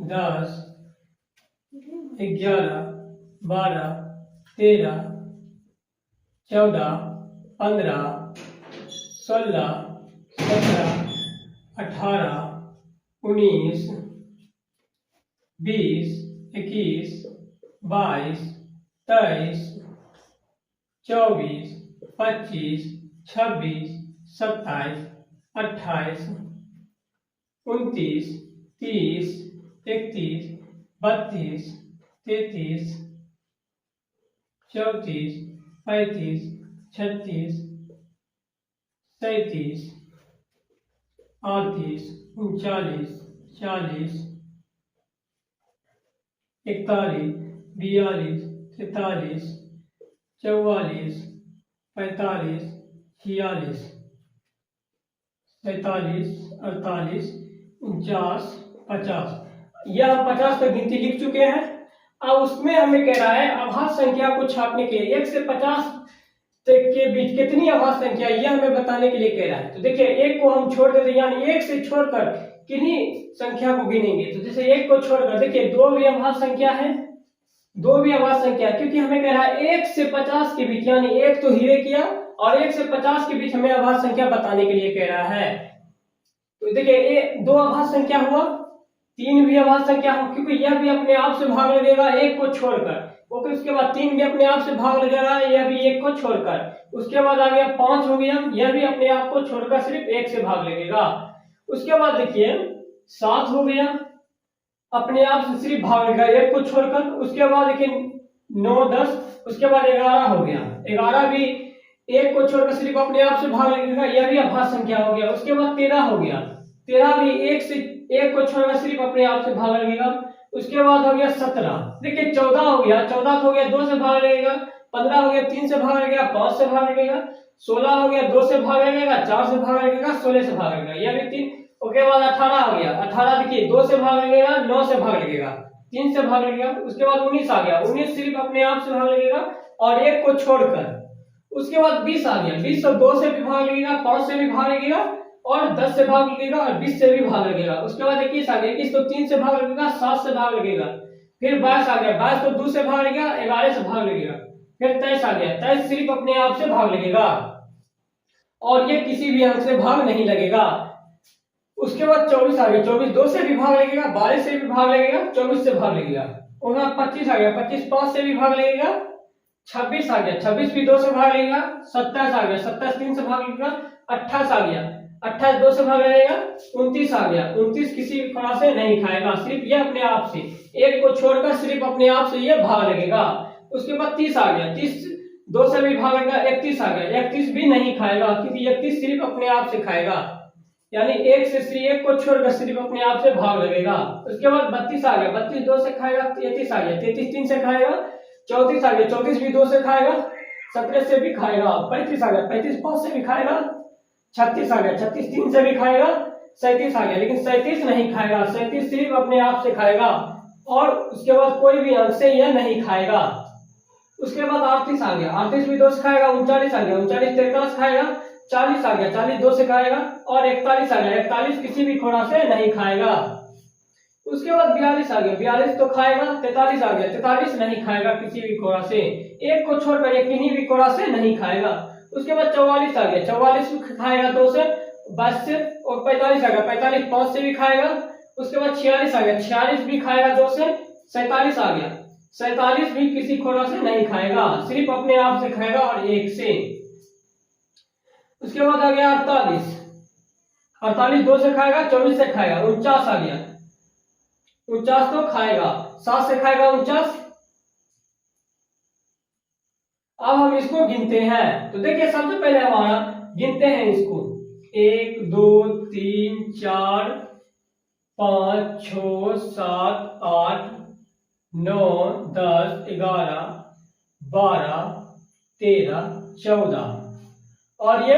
10 11 12 13 14 15 16 17 18 19 20 21 22 23 24 25 26 27 28 29 30 31 32 33 34 35 36 37 38 39 40 41 42 43 44 45 46 47 48 49 50। यह हम 50 तक गिनती लिख चुके हैं। अब उसमें हमें कह रहा है अभाज्य संख्या को छापने के लिए 1 से 50 तक के बीच कितनी अभाज्य संख्या, यह हमें बताने के लिए कह रहा है। तो देखिए 1 को हम छोड़ देते, यानी 1 से छोड़कर किन्हीं संख्या को गिनेंगे। तो जैसे 1 को छोड़कर देखिए 2 भी अभाज्य संख्या है, 2 भी अभाज्य संख्या, क्योंकि हमें कह रहा है 1 से 50 के बीच, यानी 1 तो हीरे किया और 1 से 50 के बीच हमें अभाज्य संख्या बताने के लिए कह रहा है। तो देखिए 2 अभाज्य संख्या हुआ, 3 भी अभाज्य संख्या हो, क्योंकि यह भी अपने आप से भाग लगेगा 1 को छोड़कर। ओके, उसके बाद 3 भी अपने आप से भाग लगेगा, यह भी 1 को छोड़कर। उसके बाद आ गया 5 हो गया, यह भी अपने आप को छोड़कर सिर्फ 1 से भाग लगेगा। उसके बाद देखिए 7 हो गया, अपने आप से सिर्फ भाग लगेगा 1 को छोड़कर। उसके बाद देखिए 9 10, उसके बाद 11 हो गया, 11 भी 1 को छोड़कर सिर्फ अपने आप से भाग लगेगा, यह भी अभाज्य संख्या हो गया। उसके बाद 13 हो गया, 13 भी 1 को छोड़कर सिर्फ अपने आप से भाग लगेगा। उसके बाद हो गया 17, देखिए 14 हो गया, 14 हो गया 2 से भाग लगेगा, 15 हो गया 3 से भाग लगेगा, 5 से भाग लगेगा, 16 हो गया 2 से भाग लगेगा, 4 से भाग लगेगा, 16 से भाग लगेगा, यह भी 3। उसके बाद 18 हो गया, 18 देखिए 2 से भाग लगेगा, 9 से भाग लगेगा, 3 से भाग लगेगा। उसके बाद 19 आ गया, 19 सिर्फ अपने आप से भाग लगेगा और 1 को छोड़कर। उसके बाद 20 आ गया, 20 तो 2 से भी भाग लगेगा, 5 से भी भाग लगेगा और 10 से भाग लगेगा और 20 से भी भाग लगेगा। उसके बाद 21 आ गया, 21 तो 3 से भाग लगेगा, 7 से भाग लगेगा। फिर 22 आ गया, 22 तो 2 से भाग लगेगा, 11 से भाग लगेगा। फिर 23 आ गया, 23 सिर्फ अपने आप से भाग लगेगा और ये किसी भी अंक से भाग नहीं लगेगा। उसके बाद 24 आ गया, 24 2 से भी भाग लगेगा, 12 से भी भाग लगेगा, 24 से भाग लगेगा। और 25 आ गया, 25 5 से भी भाग लगेगा, 26 आ गया, 26 भी 2 से भाग लगेगा, 27 आ गया, 27 3 से भाग लगेगा, 28 आ गया, 28 2 से भाग जाएगा, 29 आ गया, 29 किसी भी खड़ा से नहीं खाएगा, सिर्फ ये अपने आप से, एक को छोड़कर सिर्फ अपने आप से ये भाग लगेगा। उसके बाद 30 आ गया, 30 2 से भी भागेगा, 31 आ गया, 31 भी नहीं खाएगा क्योंकि 31 सिर्फ अपने आप से खाएगा, यानी एक से सिर्फ एक को छोड़कर सिर्फ अपने आप से भाग लगेगा। उसके बाद 32 आ गया, 32 2 से खाएगा, 33 आ गया, 33 3 से खाएगा, 34 आ गया, 34 भी 2 से खाएगा, 17 से भी खाएगा, 35 आ गया, 35 5 से भी खाएगा, 36 आ गया, 36 3 से भी खाएगा, 37 आ गया, लेकिन 37 नहीं खाएगा, 37 सिर्फ अपने आप से खाएगा, और उसके बाद कोई भी अंक से यह नहीं खाएगा। उसके बाद 38 आ गया, 38 भी 2 से खाएगा, 39 आ गया, 39 43 खाएगा, 40 आ गया, 40 2 से खाएगा, और 41 आ गया, 41 किसी भी खोड़ा से नहीं खाएगा। उसके बाद 42 आ गया, 42 तो खाएगा, 43 आ गया, 43 नहीं खाएगा किसी भी खोड़ा से, एक को छोड़कर एक किन्हीं भी खोड़ा से नहीं खाएगा। उसके बाद 44 आ गया, 44 खाएगा 2 से, 22 से, और 45 आ गया, 45 5 से भी खाएगा। उसके बाद 46 आ गया, 46 भी खाएगा 2 से, 47 आ गया, 47 भी किसी खोड़ा से नहीं खाएगा, सिर्फ अपने आप से खाएगा और एक से। उसके बाद आ गया 48, 48 2 से खाएगा, 24 से खाएगा, 49 आ गया, 49 तो खाएगा, 7 से खाएगा 49। अब हम इसको गिनते हैं, तो देखिए सबसे पहले हमारा गिनते हैं इसको, 1 2 3 4 5 6 7 8 9 10 11 12 13 14 और ये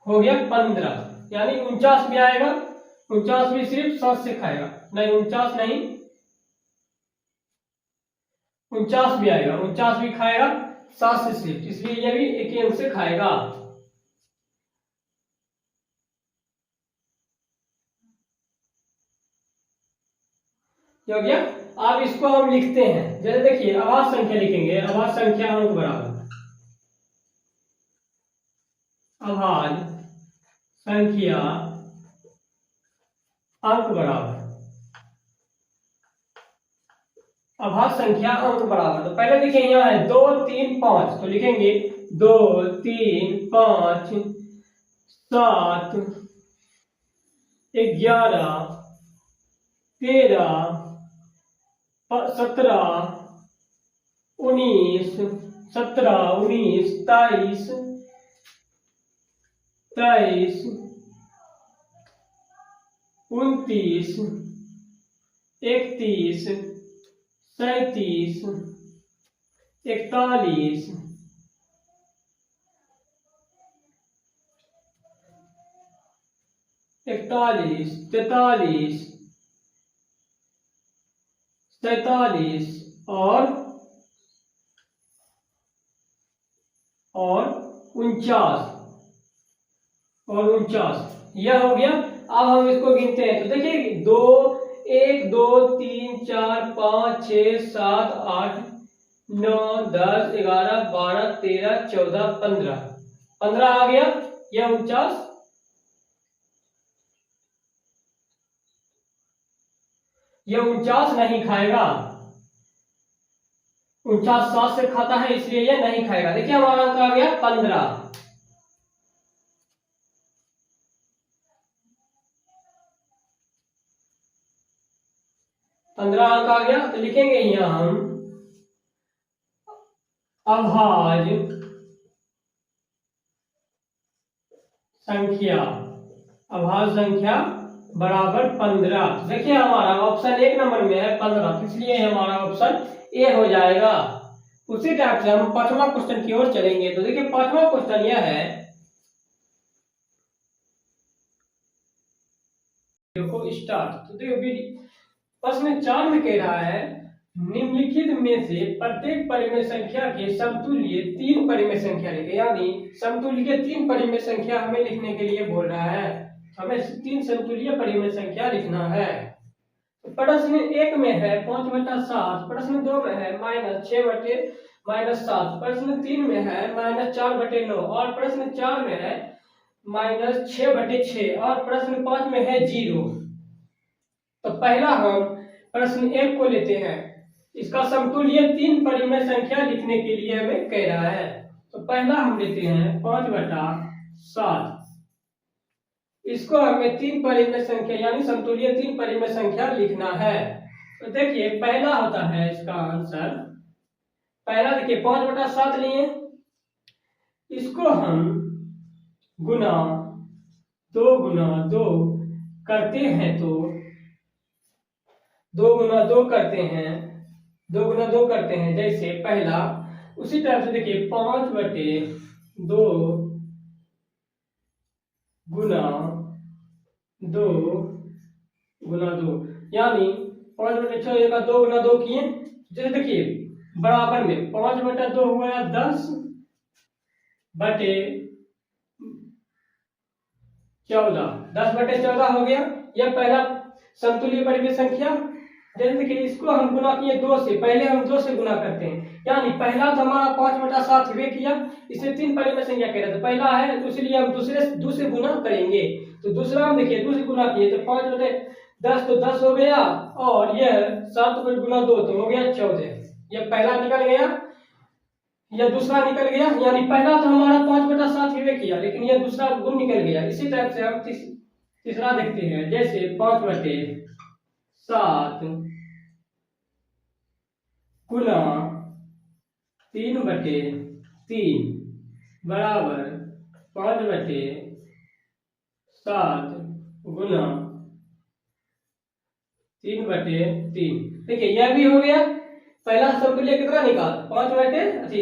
हो गया 15, यानी 49 भी आएगा, 49 भी सिर्फ 7 से खाएगा, नहीं 49 नहीं, 49 भी आएगा, 49 भी खाएगा 7 से सिर्फ, इसलिए ये भी एक ही अंक से खाएगा। हो गया। अब इसको हम लिखते हैं, जैसे देखिए अभाज्य संख्या लिखेंगे, अभाज्य संख्या अंक बराबर, अभाज्य संख्या अंक बराबर, अभाज्य संख्या अंक बराबर, तो पहले देखिए यहाँ है 2 3 5, तो लिखेंगे 2 3 5 7 11 13 17 19 17 19 23 23 29 31 37 41 41 43 47 और 49 यह हो गया। अब हम इसको गिनते हैं, तो देखिए 2 1 2 3 4 5 6 7 8 9 10 11 12 13 14 15 आ गया, यह 49, यह 49 नहीं खाएगा, 49 7 से खाता है इसलिए यह नहीं खाएगा। देखिए हमारा अंक आ गया 15, 15 अंक आ गया, तो लिखेंगे यहाँ हम अभाज्य संख्या, अभाज्य संख्या बराबर 15। देखिए हमारा ऑप्शन 1 नंबर में है 15, इसलिए हमारा ऑप्शन ए हो जाएगा। उसी टाइप से हम 5वां क्वेश्चन की ओर चलेंगे, तो देखिए 5वां क्वेश्चन यह है, देखो स्टार्ट, तो देखो प्रश्न 4 में कह रहा है निम्नलिखित में से प्रत्येक परिमेय संख्या के समतुल्य 3 परिमेय संख्या लिखे, यानी समतुल्य के 3 परिमेय संख्या हमें लिखने के लिए बोल रहा है, हमें 3 समतुल्य परिमेय संख्या लिखना है। प्रश्न 1 में है 5/7, प्रश्न 2 में है -6/-7, प्रश्न 3 में है -4/9 और प्रश्न 4 में है -6/6 और प्रश्न 5 में है 0। तो पहला हम प्रश्न 1 को लेते हैं, इसका समतुल्य 3 परिमेय संख्या लिखने के लिए हमें कह रहा है। तो पहला हम लेते हैं 5/7, 7। इसको हमें 3 परिमेय संख्या यानी समतुल्य 3 परिमेय संख्या लिखना है। तो देखिए पहला होता है इसका आंसर, पहला देखिए 5/7 लिए, इसको हम गुना 2 करते हैं तो 2 गुना 2 करते हैं, 2 गुना 2 करते हैं जैसे पहला, उसी तरह से देखिए 5/2 गुना 2 गुना 2 यानी 5/6 का 2 गुना 2 किए, जैसे देखिए बराबर में 5/2 हुआ 10/14 हो गया। यह पहला समतुल्य परिमेय संख्या। जैसे देखिए इसको हम गुना किए 2 से, पहले हम 2 से गुना करते हैं, यानी पहला तो हमारा 5/7 वे किया, इसे 3 परिमेय संख्या कह रहे थे, पहला है तो इसलिए हम दूसरे गुना करेंगे। तो दूसरा हम देखिए 2 से गुना किए तो 5/10 तो 10 हो गया, और यह 7 गुना 2 तो हो गया 14। यह पहला निकल गया, यह दूसरा निकल गया, यानी पहला तो हमारा 5/7 ही वे किया, लेकिन यह दूसरा गुण निकल गया। इसी तरह से हम तीसरा देखते हैं, जैसे 5/7 गुना 3/3 बराबर 5/7 गुना 3/3। देखिए यह भी हो गया। पहला समतुल्य कितना निकाल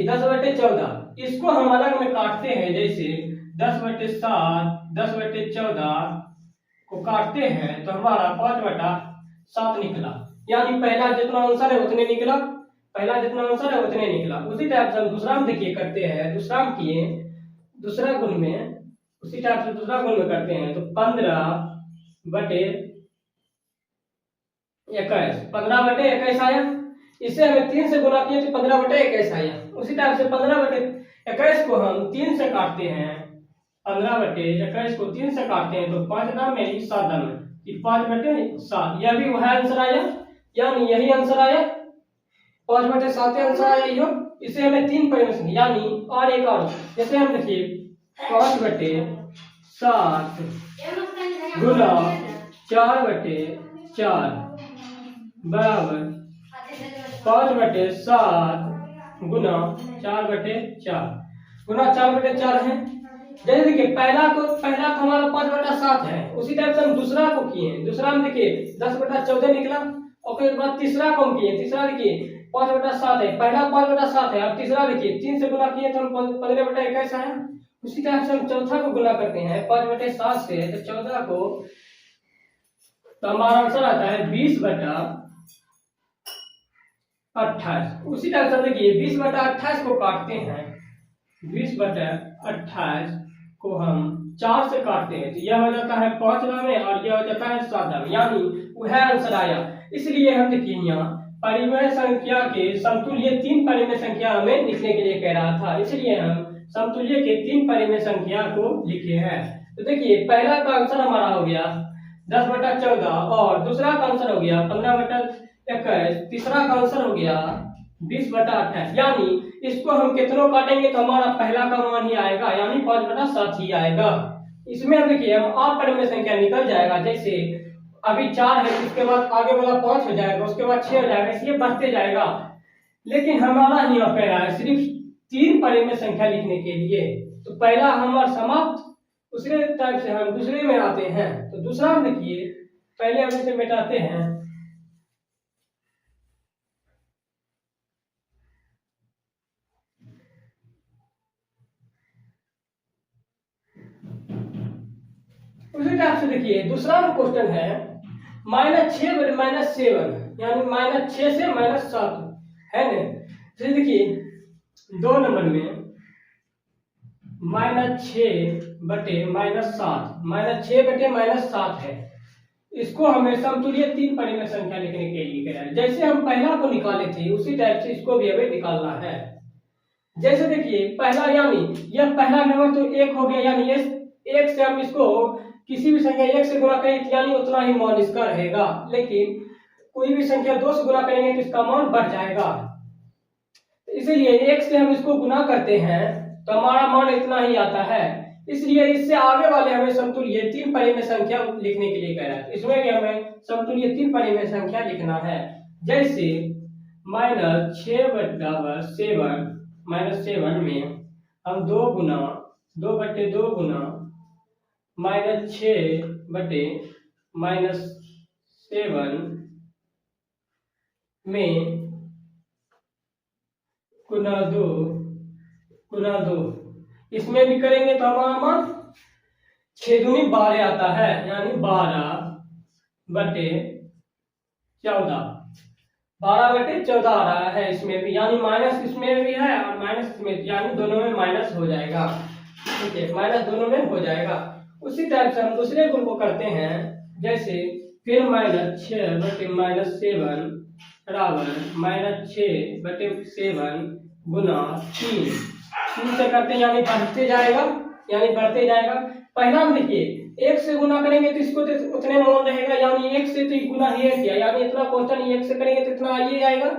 10/14, इसको हम अलग में काटते हैं, जैसे 10/7 10/14 को काटते हैं तो हमारा 5/7 निकला, यानी पहला जितना आंसर है उतने निकला, पहला जितना आंसर है उतने निकला। उसी टाइप से हम दूसरा में देखिए करते हैं, दूसरा में किए दूसरा गुण में, उसी टाइप से दूसरा गुण में करते हैं तो 15/21 आया, इसे हमें 3 से गुना किए तो 15/21 आया। उसी टाइप से 15/21 को हम 3 से काटते हैं, 15/21 को 3 से काटते हैं तो 5 दाम में 7 दाम में 5/7, यह भी वह आंसर आया, यानी यही आंसर आया, 5/7 आंसर आया यो। इसे हमें 3 परिमेय संख्या यानी और एक और, जैसे हम देखिए 5/7 गुना 4/4 बराबर 5/7 गुना 4/4 गुना 4/4 है। जैसे देखिए पहला तो हमारा 5/7 है, उसी टाइप से हम दूसरा को किए, दूसरा में देखिए 10/14 निकला, और फिर बाद तीसरा को हम किए, तीसरा देखिए 5/7 है, पहला 5/7 है, अब तीसरा देखिए 3 से गुना किए तो हम 15/21 आया। उसी टाइप से हम चौथा को गुना करते हैं 5/7 से, तो 14 को, तो हमारा आंसर आता है 20/28। उसी टाइप से देखिए 20/28 को काटते हैं, 20/28 को हम 4 से काटते हैं तो यह हो जाता है 5 में और यह हो जाता है 7 में, यानी वह आंसर आया। इसलिए हम देखिए यहाँ परिमेय संख्या के समतुल्य 3 परिमेय संख्या हमें लिखने के लिए कह रहा था, इसलिए हम समतुल्य के 3 परिमेय संख्या को लिखे हैं। तो देखिए पहला का आंसर हमारा हो गया 10/14, और दूसरा का आंसर हो गया 15/21, तीसरा का आंसर हो गया 20/28, यानी इसको हम कितनों काटेंगे तो हमारा पहला का मान ही आएगा, यानी 5/7 ही आएगा। इसमें हम देखिए हम और परिमेय संख्या निकल जाएगा, जैसे अभी 4 है, उसके बाद आगे वाला 5 हो जाएगा, उसके बाद 6 हो जाएगा, इसलिए बढ़ते जाएगा। लेकिन हमारा यहाँ कह रहा है सिर्फ 3 परिमेय संख्या लिखने के लिए, तो पहला हमारा समाप्त, दूसरे टाइप से हम दूसरे में आते हैं। तो दूसरा हम देखिए पहले हम इसे मिटाते हैं, उसी टाइप से देखिए दूसरा क्वेश्चन है -6/-7, यानी -6 से -7 है ना। तो देखिए 2 नंबर में -6/-7 है, इसको हमें समतुल्य 3 परिमेय संख्या लिखने के लिए कह रहा है। जैसे हम पहला को निकाले थे उसी टाइप से इसको भी हमें निकालना है। जैसे देखिए पहला, यानी यह पहला नंबर तो 1 हो गया, यानी 1 से हम इसको किसी भी संख्या 1 से गुणा करें यानी उतना ही मान इसका रहेगा, लेकिन कोई भी संख्या 2 से गुणा करेंगे तो इसका मान बढ़ जाएगा। इसीलिए 1 से हम इसको गुना करते हैं तो हमारा मान इतना ही आता है, इसलिए इससे आगे वाले हमें समतुल्य 3 परिमेय संख्या लिखने के लिए कह रहा है। इसमें भी हमें समतुल्य 3 परिमेय संख्या लिखना है। जैसे -7 में हम 2/2 गुना -6/-7 में गुना 2 इसमें भी करेंगे तो हमारा मान 6 दूनी 12 आता है, यानी 12/14 आ रहा है इसमें भी, यानी माइनस इसमें भी है और माइनस इसमें, यानी दोनों में माइनस हो जाएगा। ठीक है, माइनस दोनों में हो जाएगा। उसी टाइप से हम दूसरे गुण को करते हैं। जैसे फिर -6/-7 बराबर -6/7 गुना 3 से करते हैं, यानी बढ़ते जाएगा। पहला में देखिए 1 से गुना करेंगे तो इसको तो उतने मान रहेगा, यानी 1 से तो गुना ही किया, यानी इतना क्वेश्चन 1 से करेंगे तो इतना ये आएगा।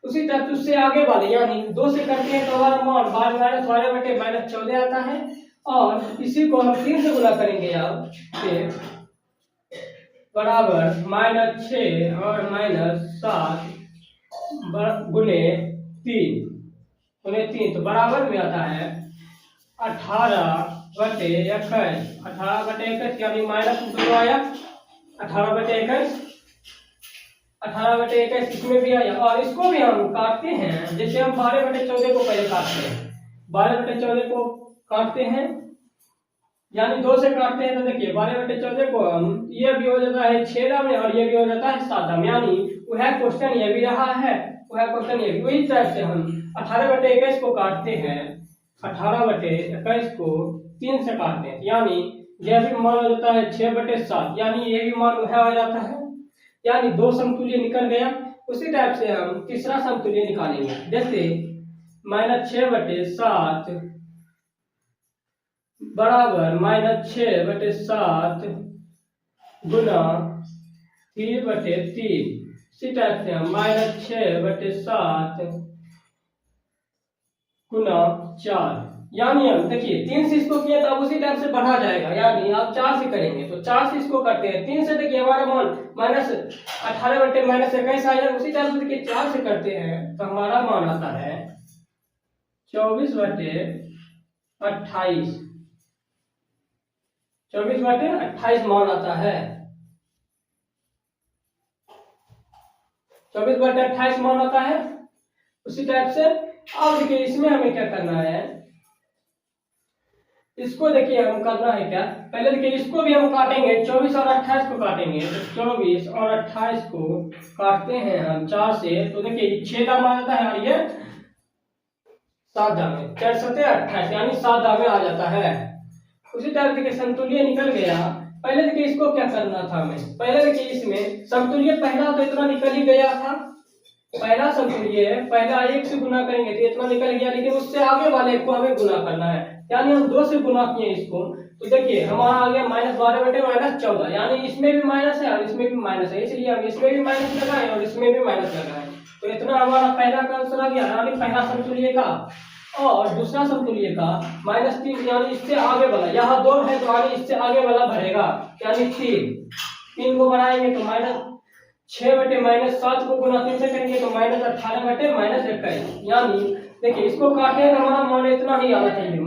उसी तरह से उससे आगे वाले यानी 2 से करते हैं तो हमारा मान 12/-14 आता है, और इसी को हम 3 से गुना करेंगे अब फिर बराबर -6 और -7 गुने 3 तो बराबर में आता है 18/21, यानी माइनस दोनों आया 18/21 इसमें भी आया। और इसको भी हम काटते हैं, जैसे हम 12/14 को पहले काटते हैं, 12/14 को काटते हैं, यानी 2 से काटते हैं तो देखिए 12/14 को हम ये भी हो जाता है 6 में और ये भी हो जाता है 7 में, यानी वह क्वेश्चन ये भी रहा है, वह क्वेश्चन ये भी। वही तरह से हम 18/21 को काटते हैं, 18/21 को 3 से काटते हैं, यानी यह भी मान हो जाता है 6/7, यानी ये भी मान वह हो जाता है, यानी 2 समतुल्य निकल गया। उसी टाइप से हम तीसरा समतुल्य निकालेंगे। जैसे -6/7 बराबर -6/7 गुना 3/3। इसी टाइप से हम -6/7 गुना 4, यानी हम देखिए 3 से इसको किया तो अब उसी टाइप से बढ़ा जाएगा, यानी आप 4 से करेंगे तो 4 से इसको करते हैं, 3 से देखिए हमारा मान -18/-21 आया। उसी टाइप से देखिए 4 से करते हैं तो हमारा मान आता है 24/28, 24/28 मान आता है, 24/28 मान आता है। उसी टाइप से अब देखिए इसमें हमें क्या करना है, इसको देखिए हम करना है क्या, पहले देखिए इसको भी हम काटेंगे, 24 और 28 को काटेंगे, तो 24 और 28 को काटते हैं हम 4 से, तो देखिए 6 दाम आ जाता है और ये 7 दाम में, 4 7 28, यानी 7 दाम में आ जाता है। उसी टाइप देखिए समतुल्य निकल गया। पहले देखिए इसको क्या करना था हमें, पहले देखिए इसमें समतुल्य पहला तो इतना निकल ही गया था, पहला समतुल्य है, पहला 1 से गुना करेंगे तो इतना निकल गया, लेकिन उससे आगे वाले को हमें गुना करना है, यानी हम 2 से गुना किए इसको, तो देखिए हमारा आ गया -12/-14, यानी इसमें भी माइनस है और इसमें भी माइनस है, इसलिए हम इसमें भी माइनस लगाए और इसमें भी माइनस लगाए, तो इतना हमारा पहला का आंसर आ गया, यानी पहला समतुल्य का। और दूसरा समतुल्य का -3, यानी इससे आगे वाला, यहाँ 2 है तो आगे इससे आगे वाला बढ़ेगा, यानी 3 को बढ़ाएंगे तो -6/-7 को गुना 3 से करेंगे तो -18/-21, यानी देखिए इसको काटे तो हमारा मान इतना ही आना चाहिए,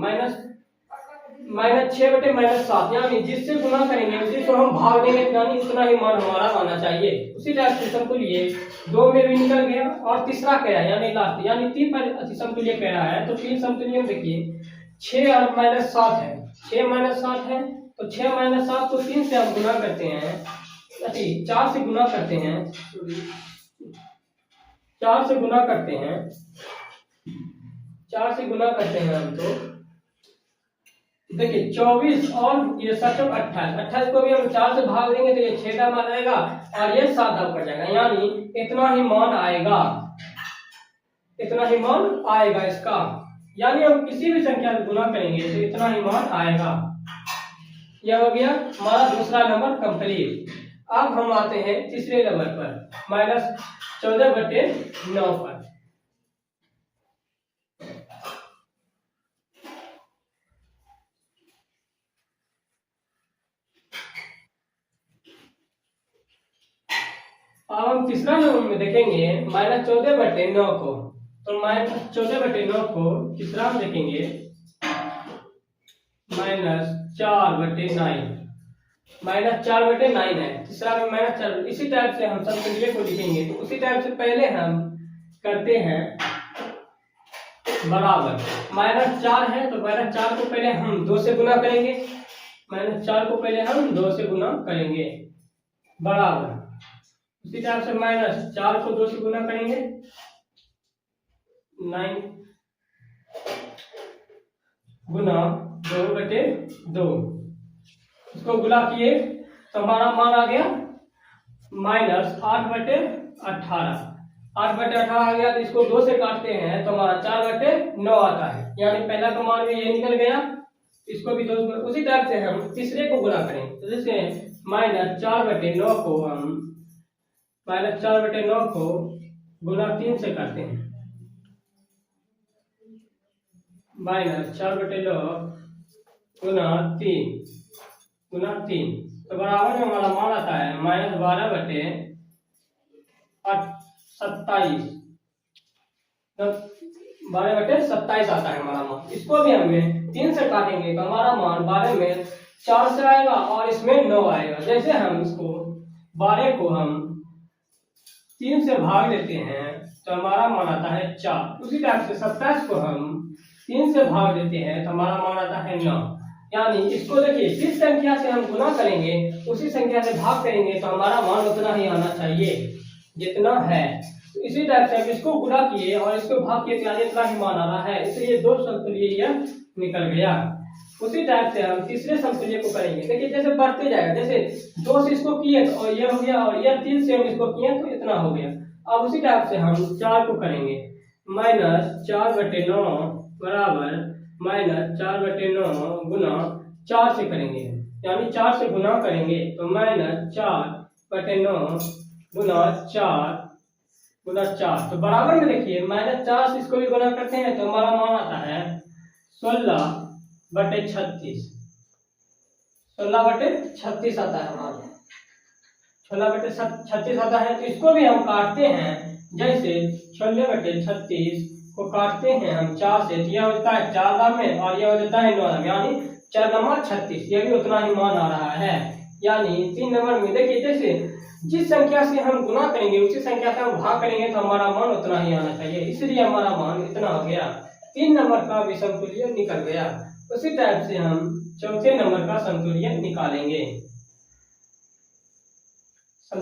-6/-7, यानी जिससे गुना करेंगे उसी को हम भाग देंगे, यानी उतना ही मान हमारा आना चाहिए। उसी टाइप से समतुल्य 2 में भी निकल गया। और तीसरा क्या है, यानी लास्ट, यानी 3 पर समतुल्य कह रहा है, तो 3 समतुल्य में देखिए 6 और -7 है, 6 - 7 है, तो 6 - 7 को 3 से हम गुना करते हैं, 4 से गुना करते हैं, 4 से गुना करते हैं, 4 से गुना करते हैं हम, तो देखिए 24 और ये 7 28 को भी हम 4 से भाग देंगे तो ये 6 दाम आ जाएगा और ये 7 दाम पड़ जाएगा, यानी इतना ही मान आएगा, इतना ही मान आएगा इसका, यानी हम किसी भी संख्या से गुना करेंगे तो इतना ही मान आएगा। यह हो गया हमारा दूसरा नंबर कंप्लीट। अब हम आते हैं तीसरे नंबर पर, -14/9 पर। अब हम तीसरा जो में देखेंगे -14/9 को, तो -14/9 को तीसरा में देखेंगे -4/9, -4/9 है तीसरा में -4। इसी टाइप से हम समतुल्य को लिखेंगे, तो उसी टाइप से पहले हम करते हैं बराबर। -4 है तो -4 को पहले हम 2 से गुना करेंगे, -4 को पहले हम 2 से गुना करेंगे बराबर। उसी टाइप से -4 को 2 से गुना करेंगे 9 गुना 2/2। इसको गुना किए तो हमारा मान आ गया -8/18। 8/18 आ गया, तो इसको 2 से काटते हैं तो हमारा 4/9 आता है, यानी पहला का मान भी ये निकल गया। इसको भी 2। उसी टाइप से हम तीसरे को गुना करेंगे, तो जैसे -4/9 को हम -4/9 को गुना 3 से करते हैं, -4/9 गुना 3 तो बराबर में हमारा मान आता है -12/27। 12/27 आता है हमारा मान। इसको भी हमें 3 से काटेंगे तो हमारा मान 12 में 4 से आएगा और इसमें 9 आएगा। जैसे हम इसको 12 को हम 3 से भाग देते हैं तो हमारा मान आता है 4। उसी टाइप से 27 को हम 3 से भाग देते हैं तो हमारा मान आता है 9। यानी इसको देखिए, जिस संख्या से हम गुना करेंगे उसी संख्या से भाग करेंगे तो हमारा मान उतना ही आना चाहिए जितना है। तो इसी टाइप से हम इसको गुना किए और इसको भाग किए तो इतना ही मान आ रहा है, इसलिए 2 समतुल्य यह निकल गया। उसी टाइप से हम तीसरे समतुल्य को करेंगे। देखिए जैसे बढ़ते जाएगा, जैसे 2 से इसको किए तो और ये हो गया, और ये 3 से हम इसको किए तो इतना हो गया। अब उसी टाइप से हम 4 को करेंगे, -4/9 बराबर -4/9 गुना 4 से करेंगे, यानी 4 से गुना करेंगे तो -4/9 गुना 4 तो बराबर में देखिए -4 से इसको भी गुना करते हैं तो हमारा मान आता है 16/36। 16/36 आता है हमारा, 16/36 आता है। तो इसको भी हम काटते हैं, जैसे 16/36 को काटते हैं हम 4 से, यह होता है 4 दाम में और यह हो जाता है 9 दाम, यानी 4 नंबर 36, यह भी उतना ही मान आ रहा है। यानी 3 नंबर में देखिए, जैसे जिस संख्या से हम गुना करेंगे उसी संख्या से हम भाग करेंगे तो हमारा मान उतना ही आना चाहिए, इसलिए हमारा मान इतना हो गया। 3 नंबर का भी समतुल्य निकल गया। उसी टाइप से हम चौथे नंबर का समतुल्य निकालेंगे। तो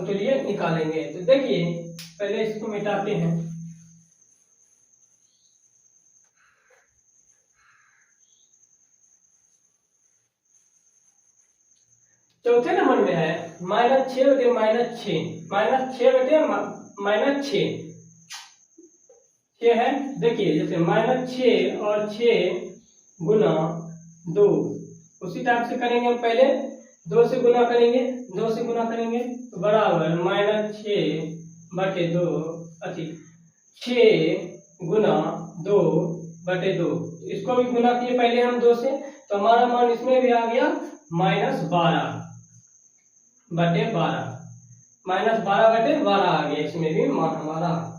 देखिए पहले इसको मिटाते हैं, चौथे नंबर में है -6 है। देखिए जैसे -6 और 6 गुना 2, उसी टाइप से करेंगे हम। पहले 2 से गुना करेंगे तो बराबर -6/2 6 गुना 2/2। इसको भी गुना किए पहले हम 2 से, तो हमारा मान इसमें भी आ गया -12/12 -12/12 आ गया, इसमें भी मान हमारा।